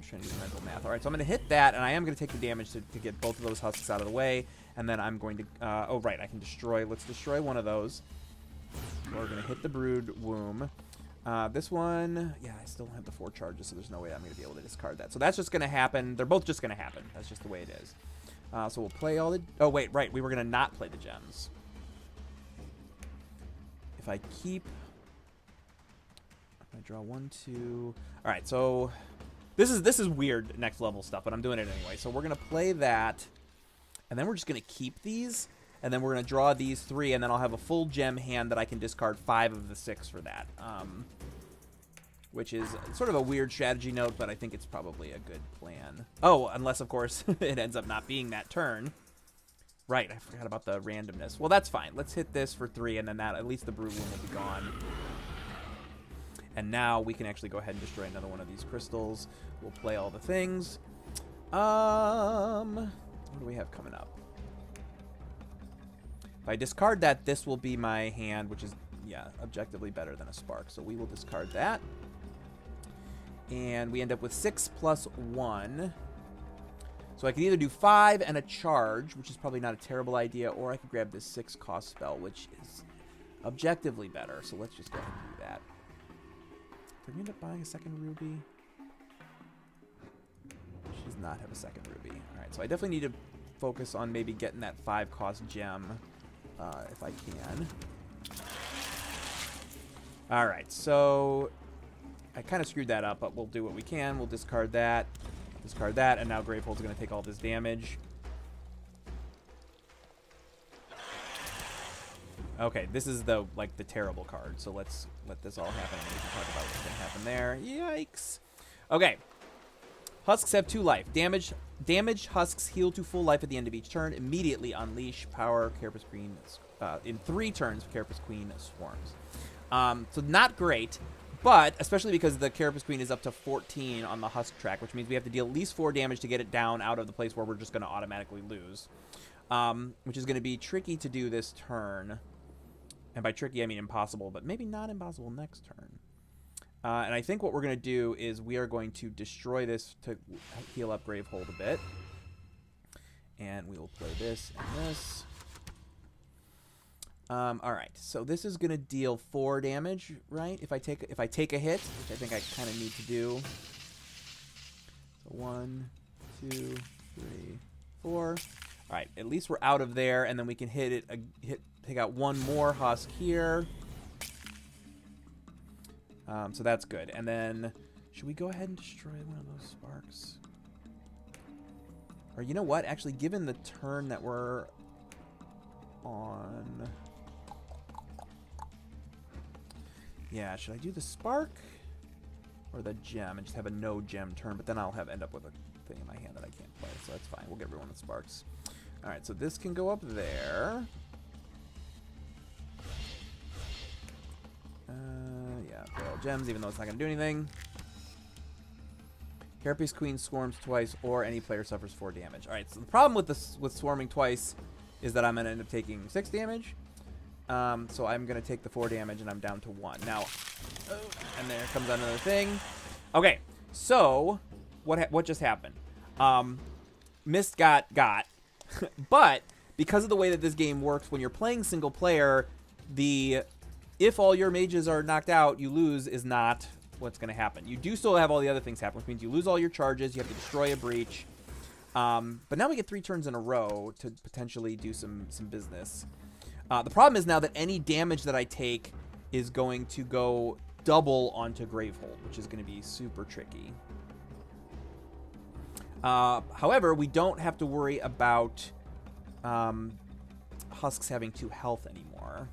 [SPEAKER 1] Trying to do mental math. All right, so I'm going to hit that, and I am going to take the damage to get both of those husks out of the way, and then I'm going to... oh, right, I can destroy... Let's destroy one of those. We're going to hit the Brood Womb. This one... Yeah, I still don't have the 4 charges, so there's no way I'm going to be able to discard that. So that's just going to happen. They're both just going to happen. That's just the way it is. So we'll play all the... Oh, wait, right. We were going to not play the gems. If I keep... I draw 1, 2... All right, so... This is weird next level stuff, but I'm doing it anyway. So we're going to play that, and then we're just going to keep these, and then we're going to draw these 3, and then I'll have a full gem hand that I can discard 5 of the 6 for that, which is sort of a weird strategy note, but I think it's probably a good plan. Oh, unless, of course, it ends up not being that turn. Right, I forgot about the randomness. Well, that's fine. Let's hit this for 3, and then that at least the Brood Womb will be gone. And now we can actually go ahead and destroy another one of these crystals. We'll play all the things. What do we have coming up? If I discard that, this will be my hand, which is, yeah, objectively better than a spark. So we will discard that. And we end up with 6 plus 1. So I could either do 5 and a charge, which is probably not a terrible idea, or I could grab this 6 cost spell, which is objectively better. So let's just go ahead and do that. Did we end up buying a second ruby? She does not have a second ruby. Alright, so I definitely need to focus on maybe getting that 5 cost gem if I can. Alright, so I kind of screwed that up, but we'll do what we can. We'll discard that, and now Gravehold's going to take all this damage. Okay, this is the terrible card, so let's let this all happen, and we can talk about what's going to happen there. Yikes. Okay. Husks have 2 life. Damaged husks heal to full life at the end of each turn. Immediately unleash power Carapace Queen in 3 turns. Carapace Queen swarms. So not great, but especially because the Carapace Queen is up to 14 on the husk track, which means we have to deal at least 4 damage to get it down out of the place where we're just going to automatically lose, which is going to be tricky to do this turn. And by tricky, I mean impossible, but maybe not impossible next turn. And I think what we're going to do is we are going to destroy this to heal up Gravehold a bit. And we will play this and this. All right, so this is gonna deal 4 damage, right? If I take a hit, which I think I kind of need to do. So 1, 2, 3, 4. All right, at least we're out of there, and then we can take out 1 more husk here. So that's good. And then, should we go ahead and destroy one of those sparks? Or you know what? Actually, given the turn that we're on... Yeah, should I do the spark or the gem and just have a no gem turn? But then I'll end up with a thing in my hand that I can't play, so that's fine. We'll get everyone with sparks. All right, so this can go up there. Yeah, play all gems, even though it's not going to do anything. Carapace Queen swarms twice, or any player suffers 4 damage. All right, so the problem with swarming twice is that I'm going to end up taking 6 damage. So I'm going to take the 4 damage, and I'm down to 1. Now, and there comes another thing. Okay, so what just happened? Mist got. But because of the way that this game works, when you're playing single player, if all your mages are knocked out, you lose is not what's going to happen. You do still have all the other things happen, which means you lose all your charges, you have to destroy a breach. But now we get 3 turns in a row to potentially do some business. The problem is now that any damage that I take is going to go double onto Gravehold, which is going to be super tricky. However, we don't have to worry about husks having 2 health anymore.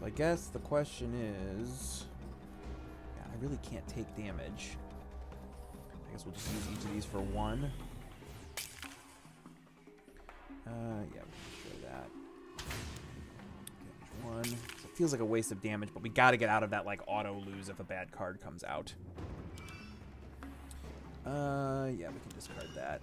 [SPEAKER 1] So I guess the question is... Yeah, I really can't take damage. I guess we'll just use each of these for 1. Yeah, we can show that. Damage 1. So it feels like a waste of damage, but we got to get out of that like auto lose if a bad card comes out. Yeah, we can discard that.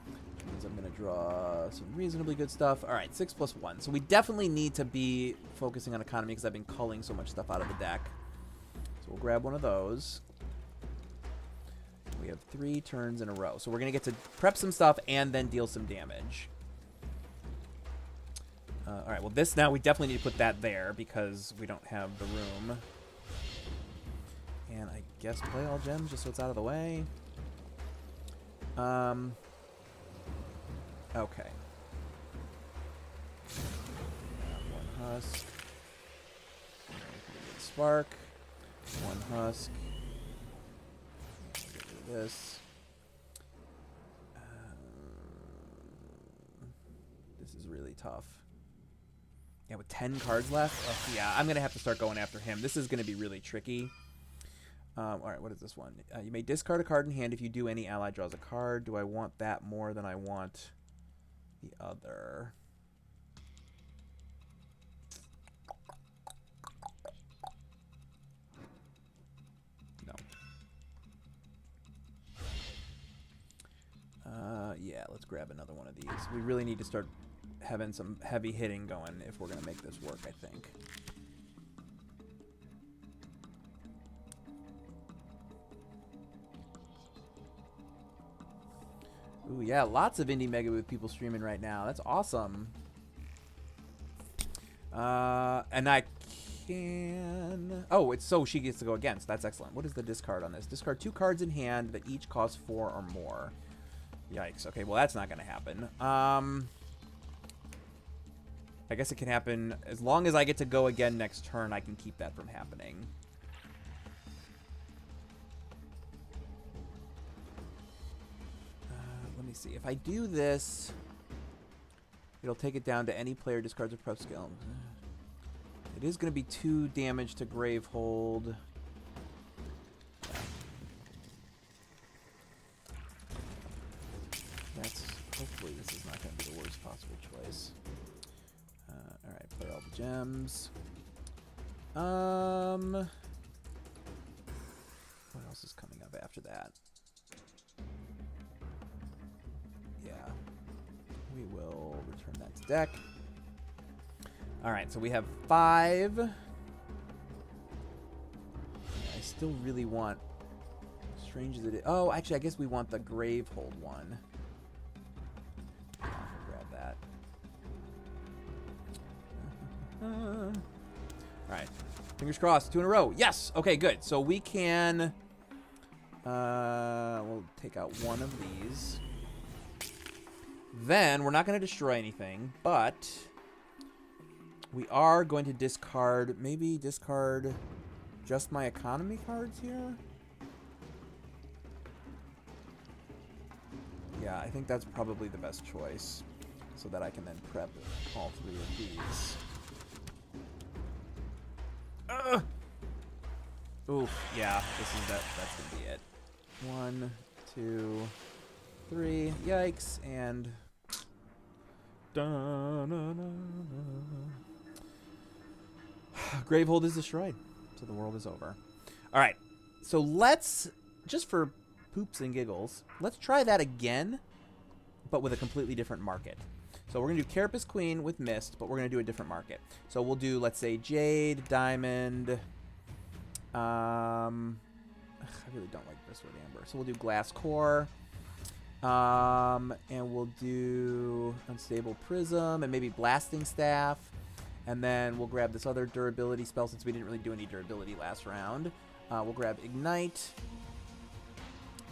[SPEAKER 1] Which means I'm going to draw some reasonably good stuff. All right, 6 + 1. So we definitely need to be focusing on economy because I've been culling so much stuff out of the deck. So we'll grab one of those. We have 3 turns in a row. So we're going to get to prep some stuff and then deal some damage. All right, well, this now we definitely need to put that there because we don't have the room. And I guess play all gems just so it's out of the way. Okay. 1 husk. Spark. 1 husk. This. This is really tough. Yeah, with 10 cards left? Yeah, I'm going to have to start going after him. This is going to be really tricky. All right, what is this one? You may discard a card in hand if you do. Any ally draws a card. Do I want that more than I want the other? No. Yeah, let's grab another one of these. We really need to start having some heavy hitting going if we're going to make this work, I think. Ooh, yeah, lots of Indie Mega with people streaming right now. That's awesome. And I can... Oh, it's so she gets to go against. That's excellent. What is the discard on this? Discard 2 cards in hand that each cost 4 or more. Yikes. Okay, well, that's not going to happen. I guess it can happen as long as I get to go again next turn. I can keep that from happening. Let me see. If I do this, it'll take it down to any player discards a prep skill. It is going to be 2 damage to Gravehold. Yeah. Hopefully this is not going to be the worst possible choice. Alright, play all the gems. What else is coming up after that? Yeah. We will return that to deck. Alright, so we have 5. I still really want... Strange as it is... Oh, actually, I guess we want the Gravehold one. Grab Alright. Fingers crossed. 2 in a row. Yes! Okay, good. So we can... we'll take out one of these. Then, we're not going to destroy anything, but... we are going to discard... maybe discard just my economy cards here? Yeah, I think that's probably the best choice. So that I can then prep all 3 of these. Oof, yeah, that's gonna be it. 1, 2, 3, yikes, and Gravehold is destroyed, so the world is over. Alright, so let's, just for poops and giggles, let's try that again, but with a completely different market. So we're going to do Carapace Queen with Mist, but we're going to do a different market. So we'll do, let's say, Jade, Diamond. I really don't like Bristwood Amber. So we'll do Glass Core. And we'll do Unstable Prism and maybe Blasting Staff. And then we'll grab this other durability spell since we didn't really do any durability last round. We'll grab Ignite.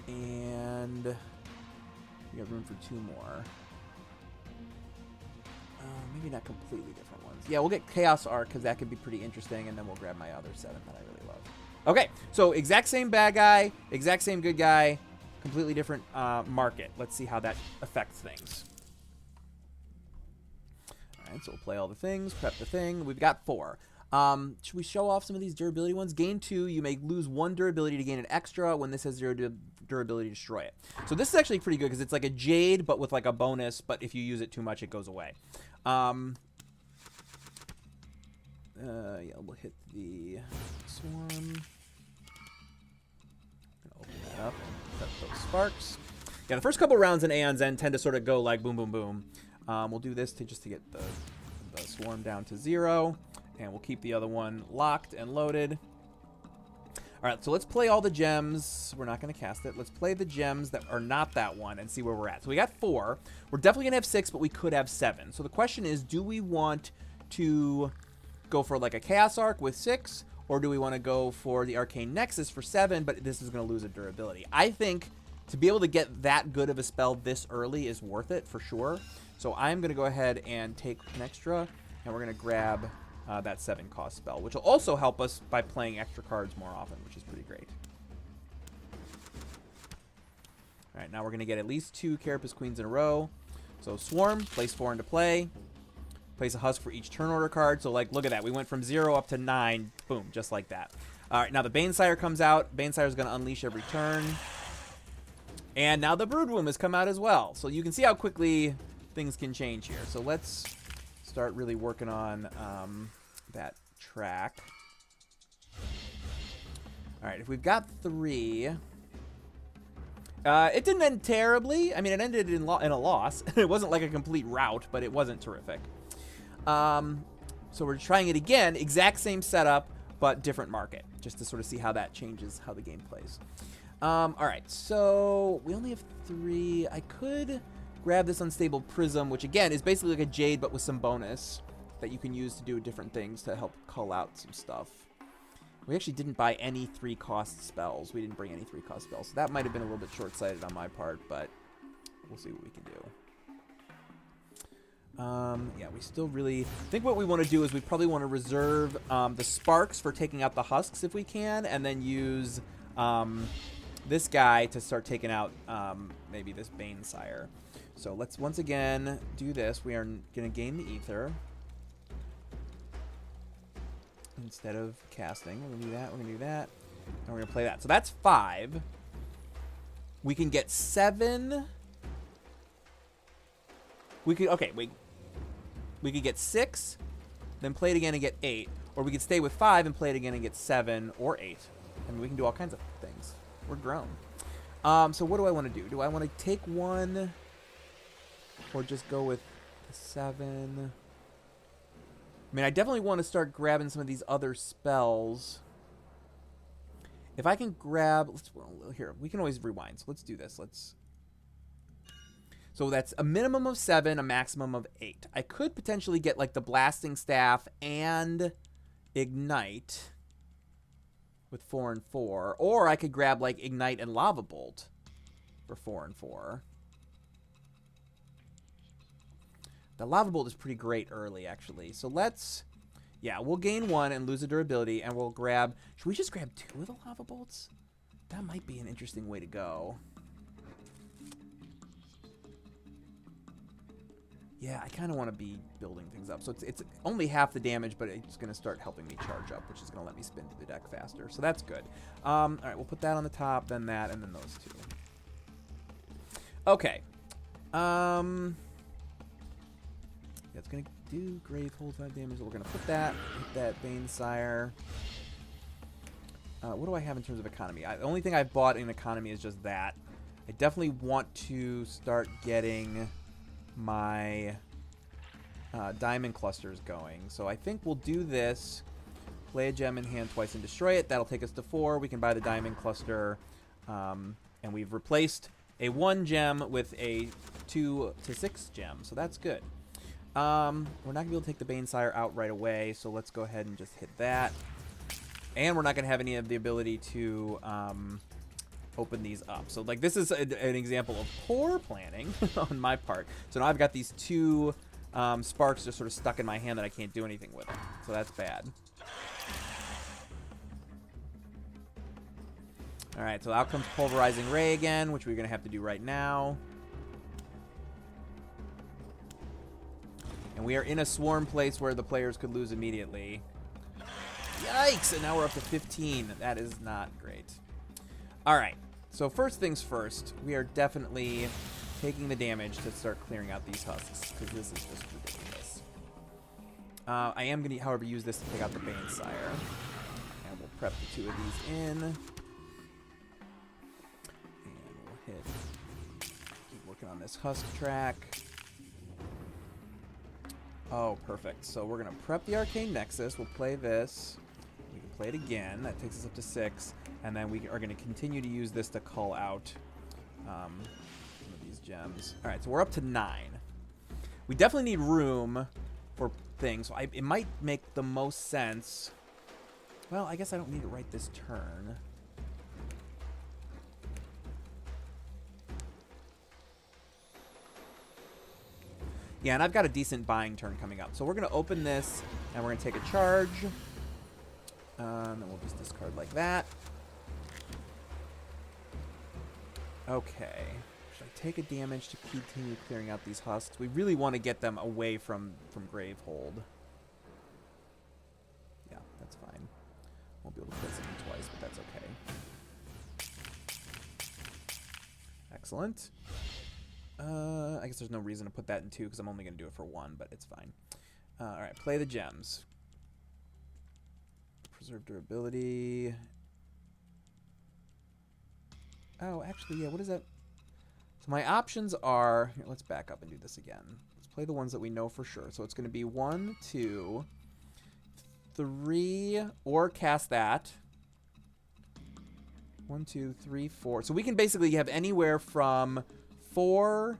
[SPEAKER 1] And we have room for 2 more. Maybe not completely different ones. Yeah, we'll get Chaos Arc because that could be pretty interesting, and then we'll grab my other 7 that I really love. Okay, so exact same bad guy, exact same good guy, completely different market. Let's see how that affects things. All right, so we'll play all the things, prep the thing. We've got 4. Should we show off some of these durability ones? Gain 2, you may lose 1 durability to gain an extra. When this has 0 durability, destroy it. So this is actually pretty good because it's like a Jade, but with like a bonus, but if you use it too much, it goes away. Yeah, we'll hit the Swarm. Open that up and set those sparks. Yeah, the first couple rounds in Aeon's End tend to sort of go like boom, boom, boom. We'll do this just to get the Swarm down to 0. And we'll keep the other one locked and loaded. All right, so let's play all the gems. We're not going to cast it. Let's play the gems that are not that one and see where we're at. So we got 4. We're definitely going to have 6, but we could have 7. So the question is, do we want to go for like a Chaos Arc with 6? Or do we want to go for the Arcane Nexus for 7, but this is going to lose a durability? I think to be able to get that good of a spell this early is worth it for sure. So I'm going to go ahead and take an extra, and we're going to grab... that 7 cost spell, which will also help us by playing extra cards more often, which is pretty great. All right, now we're going to get at least 2 Carapace Queens in a row. So Swarm, place 4 into play. Place a Husk for each turn order card. So, like, look at that. We went from 0 up to 9. Boom, just like that. All right, now the Banesire comes out. Banesire is going to unleash every turn. And now the Broodwomb has come out as well. So you can see how quickly things can change here. So let's start really working on... that track. All right, if we've got 3, it didn't end terribly. I mean, it ended in a loss. It wasn't like a complete rout, but it wasn't terrific. So we're trying it again, exact same setup, but different market, just to sort of see how that changes how the game plays. All right, so we only have 3. I could grab this Unstable Prism, which again is basically like a Jade, but with some bonus that you can use to do different things to help cull out some stuff. We actually didn't buy any 3-cost spells. We didn't bring any 3-cost spells. So that might have been a little bit short-sighted on my part, but we'll see what we can do. Yeah, we still really... I think what we want to do is we probably want to reserve the Sparks for taking out the Husks if we can, and then use this guy to start taking out maybe this Banesire. So let's once again do this. We are going to gain the Ether. Instead of casting, we're going to do that, we're going to do that, and we're going to play that. So that's 5. We can get 7. We could, okay, we could get 6, then play it again and get 8. Or we could stay with 5 and play it again and get 7 or 8. I mean, we can do all kinds of things. We're grown. So what do I want to do? Do I want to take 1 or just go with the 7? I mean, I definitely want to start grabbing some of these other spells. If I can grab... here, we can always rewind. So let's do this. So that's a minimum of 7, a maximum of 8. I could potentially get like the Blasting Staff and Ignite with 4 and 4. Or I could grab like Ignite and Lava Bolt for 4 and 4. The Lava Bolt is pretty great early, actually. So let's... Yeah, we'll gain 1 and lose a durability, and we'll grab... Should we just grab 2 of the Lava Bolts? That might be an interesting way to go. Yeah, I kind of want to be building things up. So it's only half the damage, but it's going to start helping me charge up, which is going to let me spin through the deck faster. So that's good. All right, we'll put that on the top, then that, and then those 2. Okay. Yeah, it's going to do Gravehold 5 damage. So we're going to put that, hit that Banesire. What do I have in terms of economy? The only thing I've bought in economy is just that. I definitely want to start getting my diamond clusters going. So I think we'll do this. Play a gem in hand twice and destroy it. That'll take us to 4. We can buy the diamond cluster. And we've replaced a 1 gem with a 2 to 6 gem. So that's good. We're not going to be able to take the Banesire out right away. So let's go ahead and just hit that. And we're not going to have any of the ability to open these up. So like this is an example of poor planning on my part. So now I've got these 2 sparks just sort of stuck in my hand that I can't do anything with them. So that's bad. All right, so out comes Pulverizing Ray again, which we're going to have to do right now. And we are in a swarm place where the players could lose immediately. Yikes! And now we're up to 15. That is not great. All right. So first things first, we are definitely taking the damage to start clearing out these husks, because this is just ridiculous. I am going to, however, use this to take out the Banesire. And we'll prep the 2 of these in. And we'll keep working on this husk track. Oh, perfect. So we're going to prep the Arcane Nexus. We'll play this. We can play it again. That takes us up to 6. And then we are going to continue to use this to call out some of these gems. All right, so we're up to 9. We definitely need room for things. So it might make the most sense. Well, I guess I don't need it right this turn. Yeah, and I've got a decent buying turn coming up. So we're going to open this, and we're going to take a charge. And then we'll just discard like that. Okay. Should I take a damage to continue clearing out these husks? We really want to get them away from Gravehold. Yeah, that's fine. Won't be able to place them twice, but that's okay. Excellent. I guess there's no reason to put that in 2 because I'm only going to do it for 1, but it's fine. All right, play the gems. Preserve durability. Oh, actually, yeah, what is that? So my options are... Here, let's back up and do this again. Let's play the ones that we know for sure. So it's going to be 1, 2, 3, or cast that. 1, 2, 3, 4. So we can basically have anywhere from 4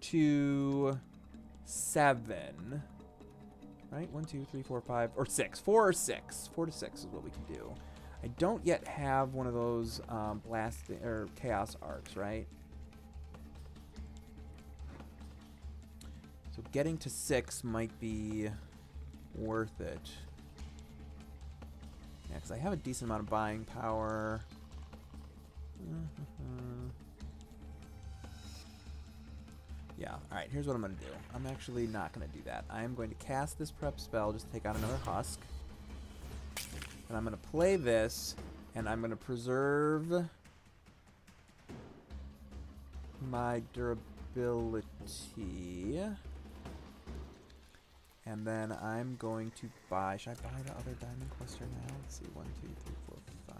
[SPEAKER 1] to 7. Right? 1, 2, 3, 4, 5, or 6. 4 or 6. 4 to 6 is what we can do. I don't yet have one of those or chaos arcs, right? So getting to 6 might be worth it. Yeah, because I have a decent amount of buying power. Yeah, alright, here's what I'm going to do. I'm actually not going to do that. I am going to cast this prep spell just to take out another husk. And I'm going to play this, and I'm going to preserve my durability. And then I'm going to buy... Should I buy the other diamond cluster now? Let's see. 1, 2, 3, 4, 5.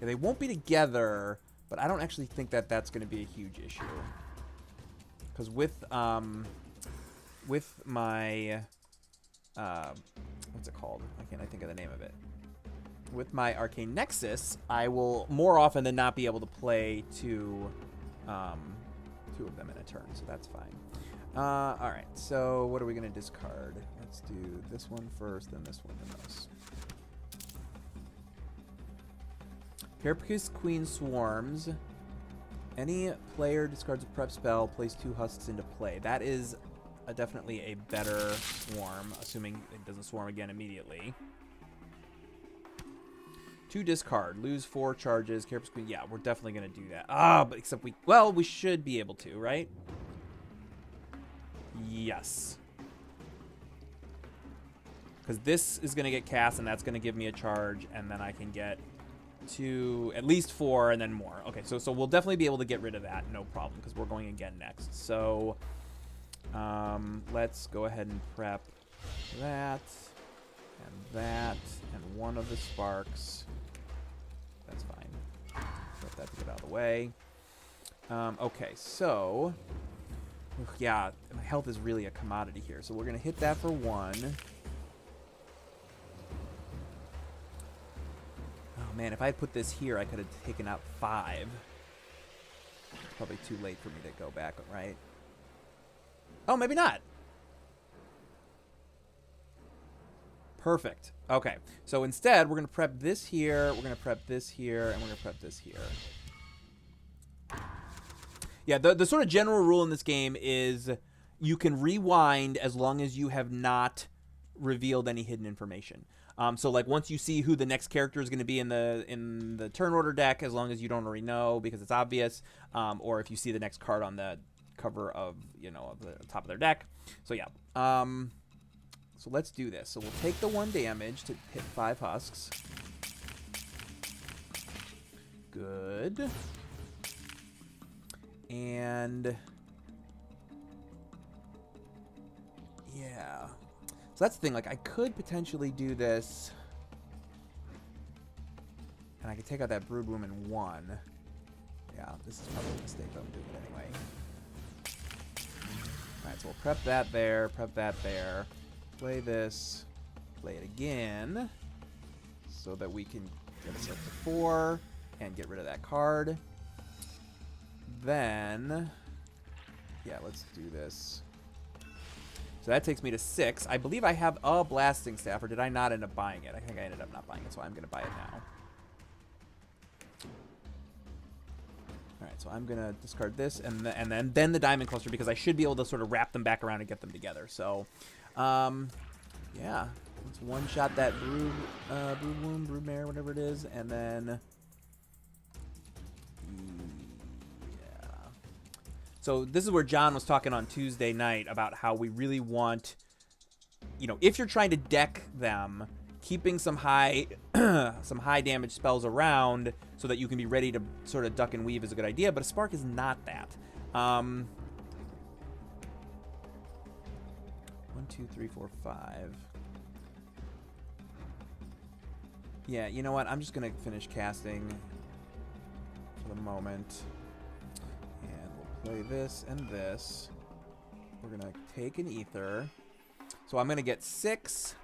[SPEAKER 1] Yeah, they won't be together, but I don't actually think that that's going to be a huge issue. Because with my... what's it called? Why can't I think of the name of it? With my Arcane Nexus, I will more often than not be able to play 2 2 of them in a turn, so that's fine. Alright, so what are we going to discard? Let's do this one first, then this one, then this. Carapace Queen swarms. Any player discards a prep spell, plays 2 husks into play. That is definitely a better swarm, assuming it doesn't swarm again immediately. 2 discard, lose 4 charges. Carapace Queen, yeah, we're definitely going to do that. But except we should be able to, right? Yes. Because this is going to get cast, and that's going to give me a charge, and then I can get at least 4 and then more. Okay, so we'll definitely be able to get rid of that, no problem, because we're going again next. So let's go ahead and prep that and 1 of the sparks. That's fine. Let that to get out of the way. Okay, so yeah, my health is really a commodity here, so we're gonna hit that for 1. Oh man, if I put this here, I could have taken out 5. It's probably too late for me to go back, right? Oh, maybe not. Perfect. Okay, so instead, we're going to prep this here, we're going to prep this here, and we're going to prep this here. Yeah, the sort of general rule in this game is you can rewind as long as you have not revealed any hidden information. So like once you see who the next character is going to be in the turn order deck, as long as you don't already know because it's obvious, or if you see the next card on the cover of of the top of their deck. So yeah, so let's do this. So we'll take the 1 damage to hit 5 husks. Good. And yeah. So that's the thing, like I could potentially do this and I could take out that Broodwomb in 1. Yeah, this is probably a mistake, but I'm doing it anyway. Alright, so we'll prep that there, play this, play it again, so that we can get us up to 4 and get rid of that card. Then, yeah, let's do this. So that takes me to 6. I believe I have a Blasting Staff, or did I not end up buying it? I think I ended up not buying it, so I'm going to buy it now. Alright, so I'm going to discard this, and then the Diamond Cluster, because I should be able to sort of wrap them back around and get them together. So, yeah. Let's one-shot that Broodwomb, Broodmare, whatever it is, and then... yeah. So this is where John was talking on Tuesday night about how we really want, if you're trying to deck them, keeping some high damage spells around so that you can be ready to sort of duck and weave is a good idea, but a Spark is not that. 1, 2, 3, 4, 5. Yeah, you know what? I'm just going to finish casting for the moment. And we'll play this and this. We're going to take an Ether. So I'm going to get 6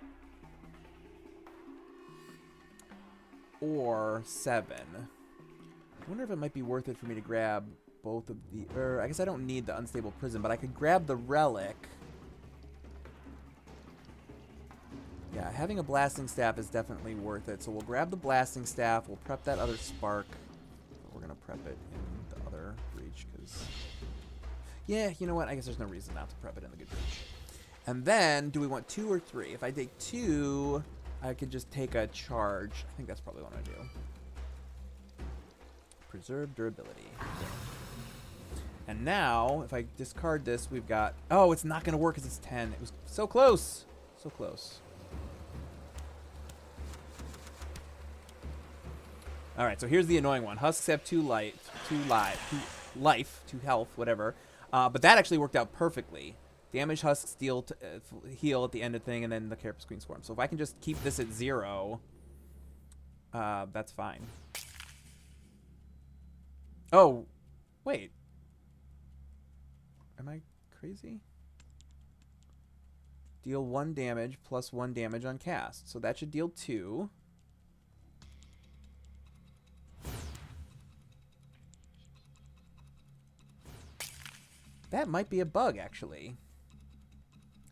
[SPEAKER 1] or 7. I wonder if it might be worth it for me to grab both of the... Or I guess I don't need the Unstable Prison, but I could grab the Relic. Yeah, having a Blasting Staff is definitely worth it. So we'll grab the Blasting Staff. We'll prep that other Spark. We're going to prep it in the other Breach because... yeah, you know what? I guess there's no reason not to prep it in the good Breach. And then, do we want 2 or 3? If I take 2, I could just take a charge. I think that's probably what I do. Preserve durability. And now, if I discard this, we've got... oh, it's not going to work because it's 10. It was so close. So close. All right, so here's the annoying one. Husks have 2 life, 2 health, whatever. But that actually worked out perfectly. Damage husks deal heal at the end of the thing, and then the Carapace Queen swarm. So if I can just keep this at 0, that's fine. Oh, wait. Am I crazy? Deal 1 damage plus 1 damage on cast. So that should deal 2. That might be a bug, actually.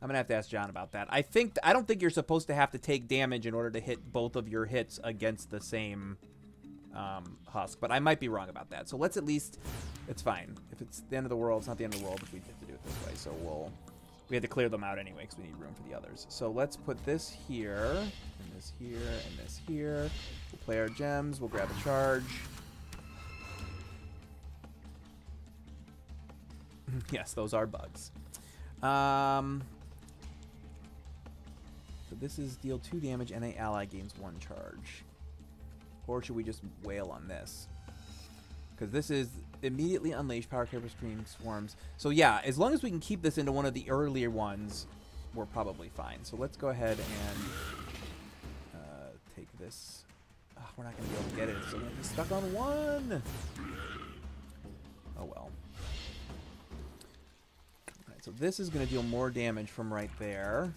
[SPEAKER 1] I'm going to have to ask John about that. I don't think you're supposed to have to take damage in order to hit both of your hits against the same husk, but I might be wrong about that. So let's at least, it's fine. If it's the end of the world, it's not the end of the world if we have to do it this way. So we had to clear them out anyway because we need room for the others. So let's put this here, and this here, and this here. We'll play our gems. We'll grab a charge. Yes, those are bugs. So this is deal 2 damage and an ally gains 1 charge. Or should we just wail on this? Because this is immediately unleash power carrier stream swarms. So yeah, as long as we can keep this into one of the earlier ones, we're probably fine. So let's go ahead and take this. Oh, we're not going to be able to get it, so we're going to be stuck on 1. Oh well. Alright, so this is going to deal more damage from right there.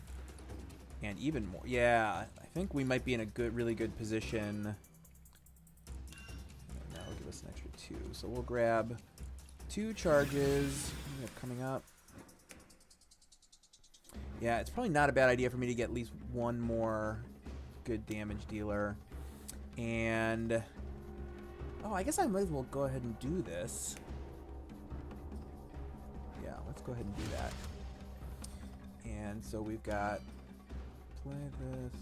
[SPEAKER 1] And even more. Yeah, I think we might be in a really good position. And that'll give us an extra 2. So we'll grab 2 charges. We have coming up. Yeah, it's probably not a bad idea for me to get at least 1 more good damage dealer. And oh, I guess I might as well go ahead and do this. Yeah, let's go ahead and do that. And so we've got play this.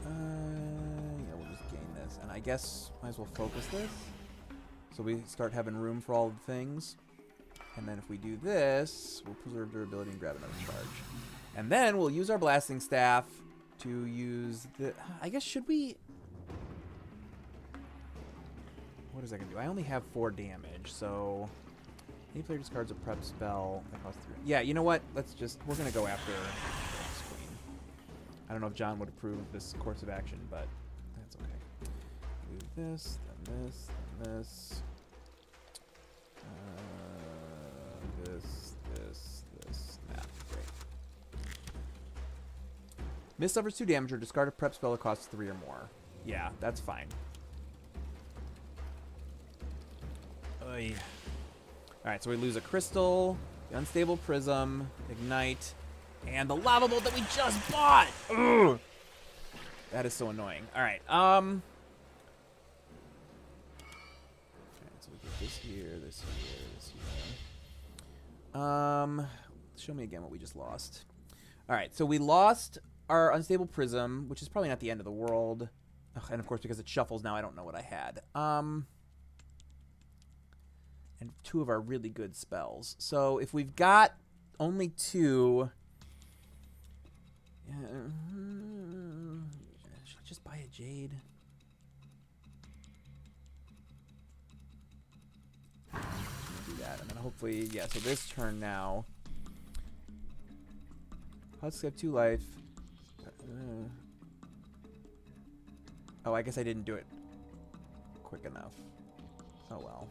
[SPEAKER 1] Yeah, we'll just gain this. And I guess might as well focus this. So we start having room for all the things. And then if we do this, we'll preserve durability and grab another charge. And then we'll use our blasting staff to use the... I guess, should we... What is that going to do? I only have 4 damage, so... Any player discards a prep spell that costs 3. Yeah, you know what? Let's just... We're going to go after this queen. I don't know if John would approve this course of action, but that's okay. Do this, then this, then this. This. Nah, great. Miss suffers 2 damage or discard a prep spell that costs 3 or more. Yeah, that's fine. Oy. Alright, so we lose a crystal, the unstable prism, ignite, and the lava bolt that we just bought! Ugh. That is so annoying. Alright, alright, so we get this here, this here, this here. Show me again what we just lost. Alright, so we lost our unstable prism, which is probably not the end of the world. Ugh, and of course, because it shuffles now, I don't know what I had. And 2 of our really good spells. So if we've got only 2... Yeah, should I just buy a Jade? Do that, and then hopefully... Yeah, so this turn now... Husks have 2 life. Oh, I guess I didn't do it quick enough. Oh well.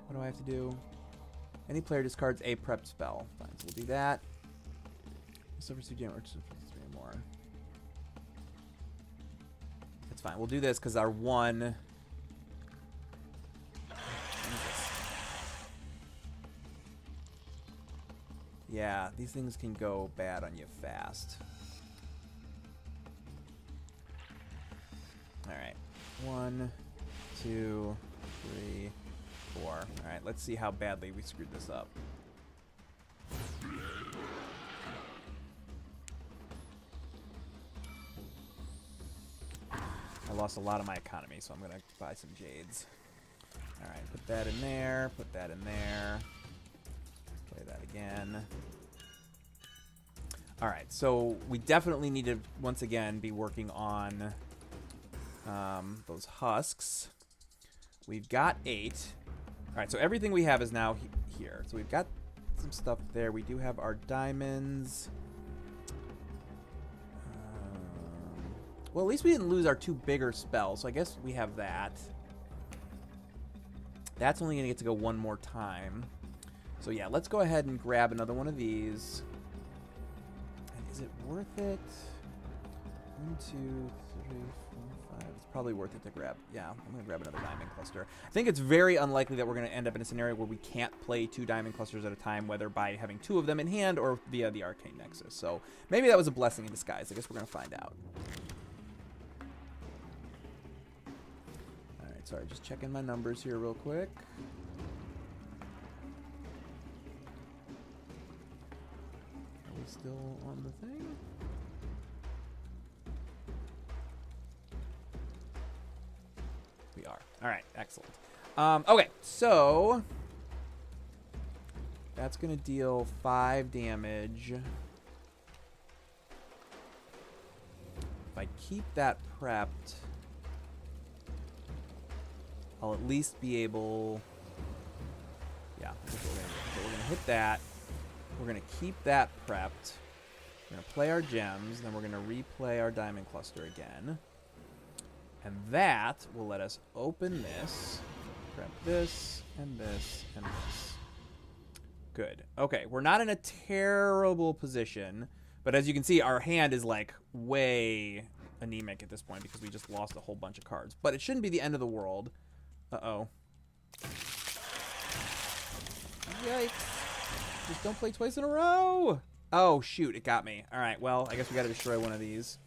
[SPEAKER 1] What do I have to do? Any player discards a prep spell. Fine, so we'll do that. Silver Sea Jam or 3 more. That's fine. We'll do this because our 1. Yeah, these things can go bad on you fast. Alright. 1, 2, 3, 4. Alright, let's see how badly we screwed this up. I lost a lot of my economy, so I'm going to buy some Jades. Alright, put that in there, put that in there. Play that again. Alright, so we definitely need to, once again, be working on those husks. We've got 8. Alright, so everything we have is now here. So we've got some stuff there. We do have our diamonds. Well, at least we didn't lose our 2 bigger spells, so I guess we have that. That's only going to get to go 1 more time. So yeah, let's go ahead and grab another one of these. And is it worth it? 1, 2, 3, 4, It's probably worth it to grab. Yeah, I'm going to grab another diamond cluster. I think it's very unlikely that we're going to end up in a scenario where we can't play 2 diamond clusters at a time, whether by having 2 of them in hand or via the Arcane Nexus. So maybe that was a blessing in disguise. I guess we're going to find out. All right, sorry, just checking my numbers here real quick. Are we still on the thing? We are. All right, excellent. Okay, so that's going to deal 5 damage. If I keep that prepped, I'll at least be able... Yeah, that's what we're going to do. So we're going to hit that. We're going to keep that prepped. We're going to play our gems. Then we're going to replay our diamond cluster again. And that will let us open this, grab this, and this, and this. Good. Okay, we're not in a terrible position, but as you can see, our hand is like way anemic at this point because we just lost a whole bunch of cards. But it shouldn't be the end of the world. Uh-oh. Yikes. Just don't play twice in a row. Oh, shoot, it got me. All right, well, I guess we got to destroy one of these.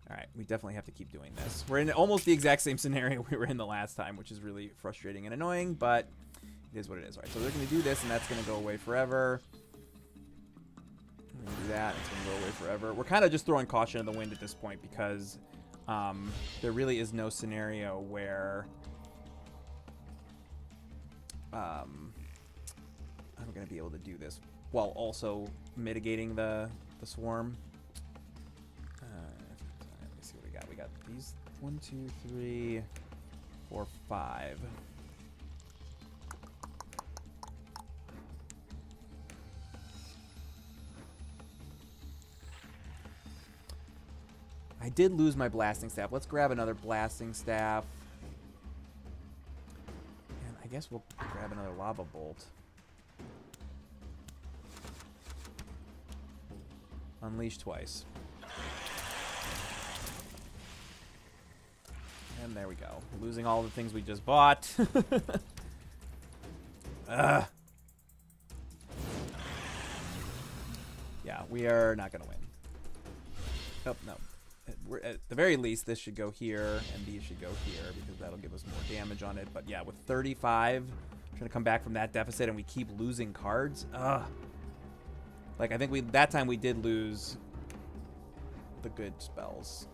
[SPEAKER 1] All right, we definitely have to keep doing this. We're in almost the exact same scenario we were in the last time, which is really frustrating and annoying, but it is what it is. All right, so they're going to do this, and that's going to go away forever. We're going to do that. It's going to go away forever. We're kind of just throwing caution in the wind at this point because there really is no scenario where I'm going to be able to do this while also mitigating the swarm. We got these 1, 2, 3, 4, 5. I did lose my blasting staff. Let's grab another blasting staff. And I guess we'll grab another lava bolt. Unleash twice. And there we go. Losing all the things we just bought. Yeah, we are not going to win. Oh, no. At the very least, this should go here, and these should go here, because that'll give us more damage on it. But yeah, with 35, trying to come back from that deficit, and we keep losing cards. Like, I think that time we did lose the good spells.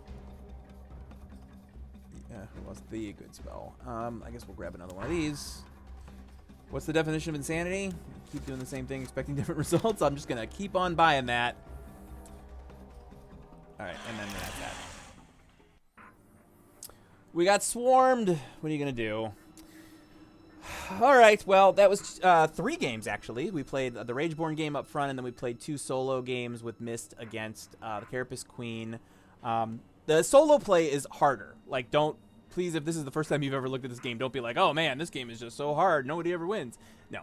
[SPEAKER 1] Yeah, it was the good spell. I guess we'll grab another one of these. What's the definition of insanity? Keep doing the same thing, expecting different results. I'm just going to keep on buying that. All right, and then that's that. We got swarmed. What are you going to do? All right, well, that was 3 games, actually. We played the Rageborn game up front, and then we played 2 solo games with Mist against the Carapace Queen. The solo play is harder. Like, please, if this is the first time you've ever looked at this game, don't be like, oh, man, this game is just so hard. Nobody ever wins. No.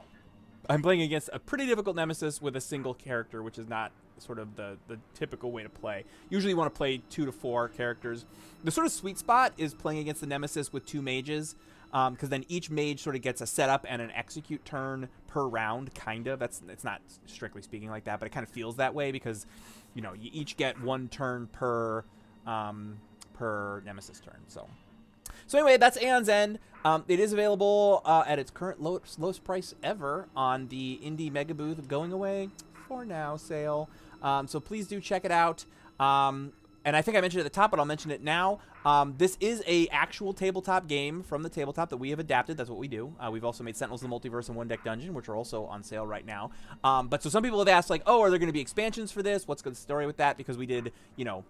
[SPEAKER 1] I'm playing against a pretty difficult nemesis with a single character, which is not sort of the typical way to play. Usually you want to play 2 to 4 characters. The sort of sweet spot is playing against the nemesis with 2 mages, because then each mage sort of gets a setup and an execute turn per round, kind of. It's not strictly speaking like that, but it kind of feels that way because, you know, you each get 1 turn per nemesis turn. So anyway, that's Aeon's End. It is available at its current lowest price ever on the Indie Mega Booth Going Away for Now sale. So please do check it out. And I think I mentioned it at the top, but I'll mention it now. This is a actual tabletop game from the tabletop that we have adapted. That's what we do. We've also made Sentinels of the Multiverse and One Deck Dungeon, which are also on sale right now. But so some people have asked, like, oh, are there going to be expansions for this? What's the story with that? Because we did, you know,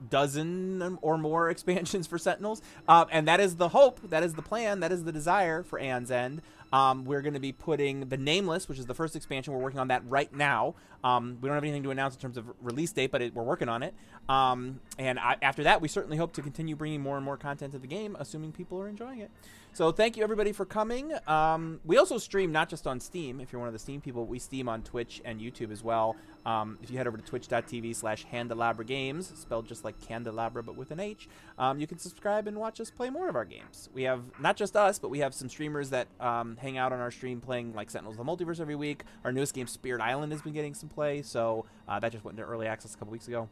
[SPEAKER 1] dozen or more expansions for Sentinels. And that is the hope. That is the plan. That is the desire for Aeon's End. We're going to be putting the Nameless, which is the first expansion. We're working on that right now. We don't have anything to announce in terms of release date, but we're working on it. After that, we certainly hope to continue bringing more and more content to the game, assuming people are enjoying it. So thank you, everybody, for coming. We also stream not just on Steam. If you're one of the Steam people, we stream on Twitch and YouTube as well. If you head over to twitch.tv/Handelabra Games, spelled just like Candelabra but with an H, you can subscribe and watch us play more of our games. We have not just us, but we have some streamers that hang out on our stream playing like Sentinels of the Multiverse every week. Our newest game, Spirit Island, has been getting some play, so that just went into early access a couple weeks ago.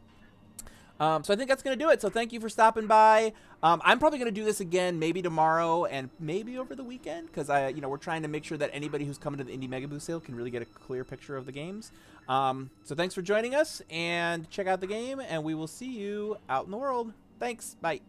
[SPEAKER 1] So I think that's going to do it. So thank you for stopping by. I'm probably going to do this again maybe tomorrow and maybe over the weekend because we're trying to make sure that anybody who's coming to the Indie Mega Boost sale can really get a clear picture of the games. So thanks for joining us, and check out the game, and we will see you out in the world. Thanks. Bye.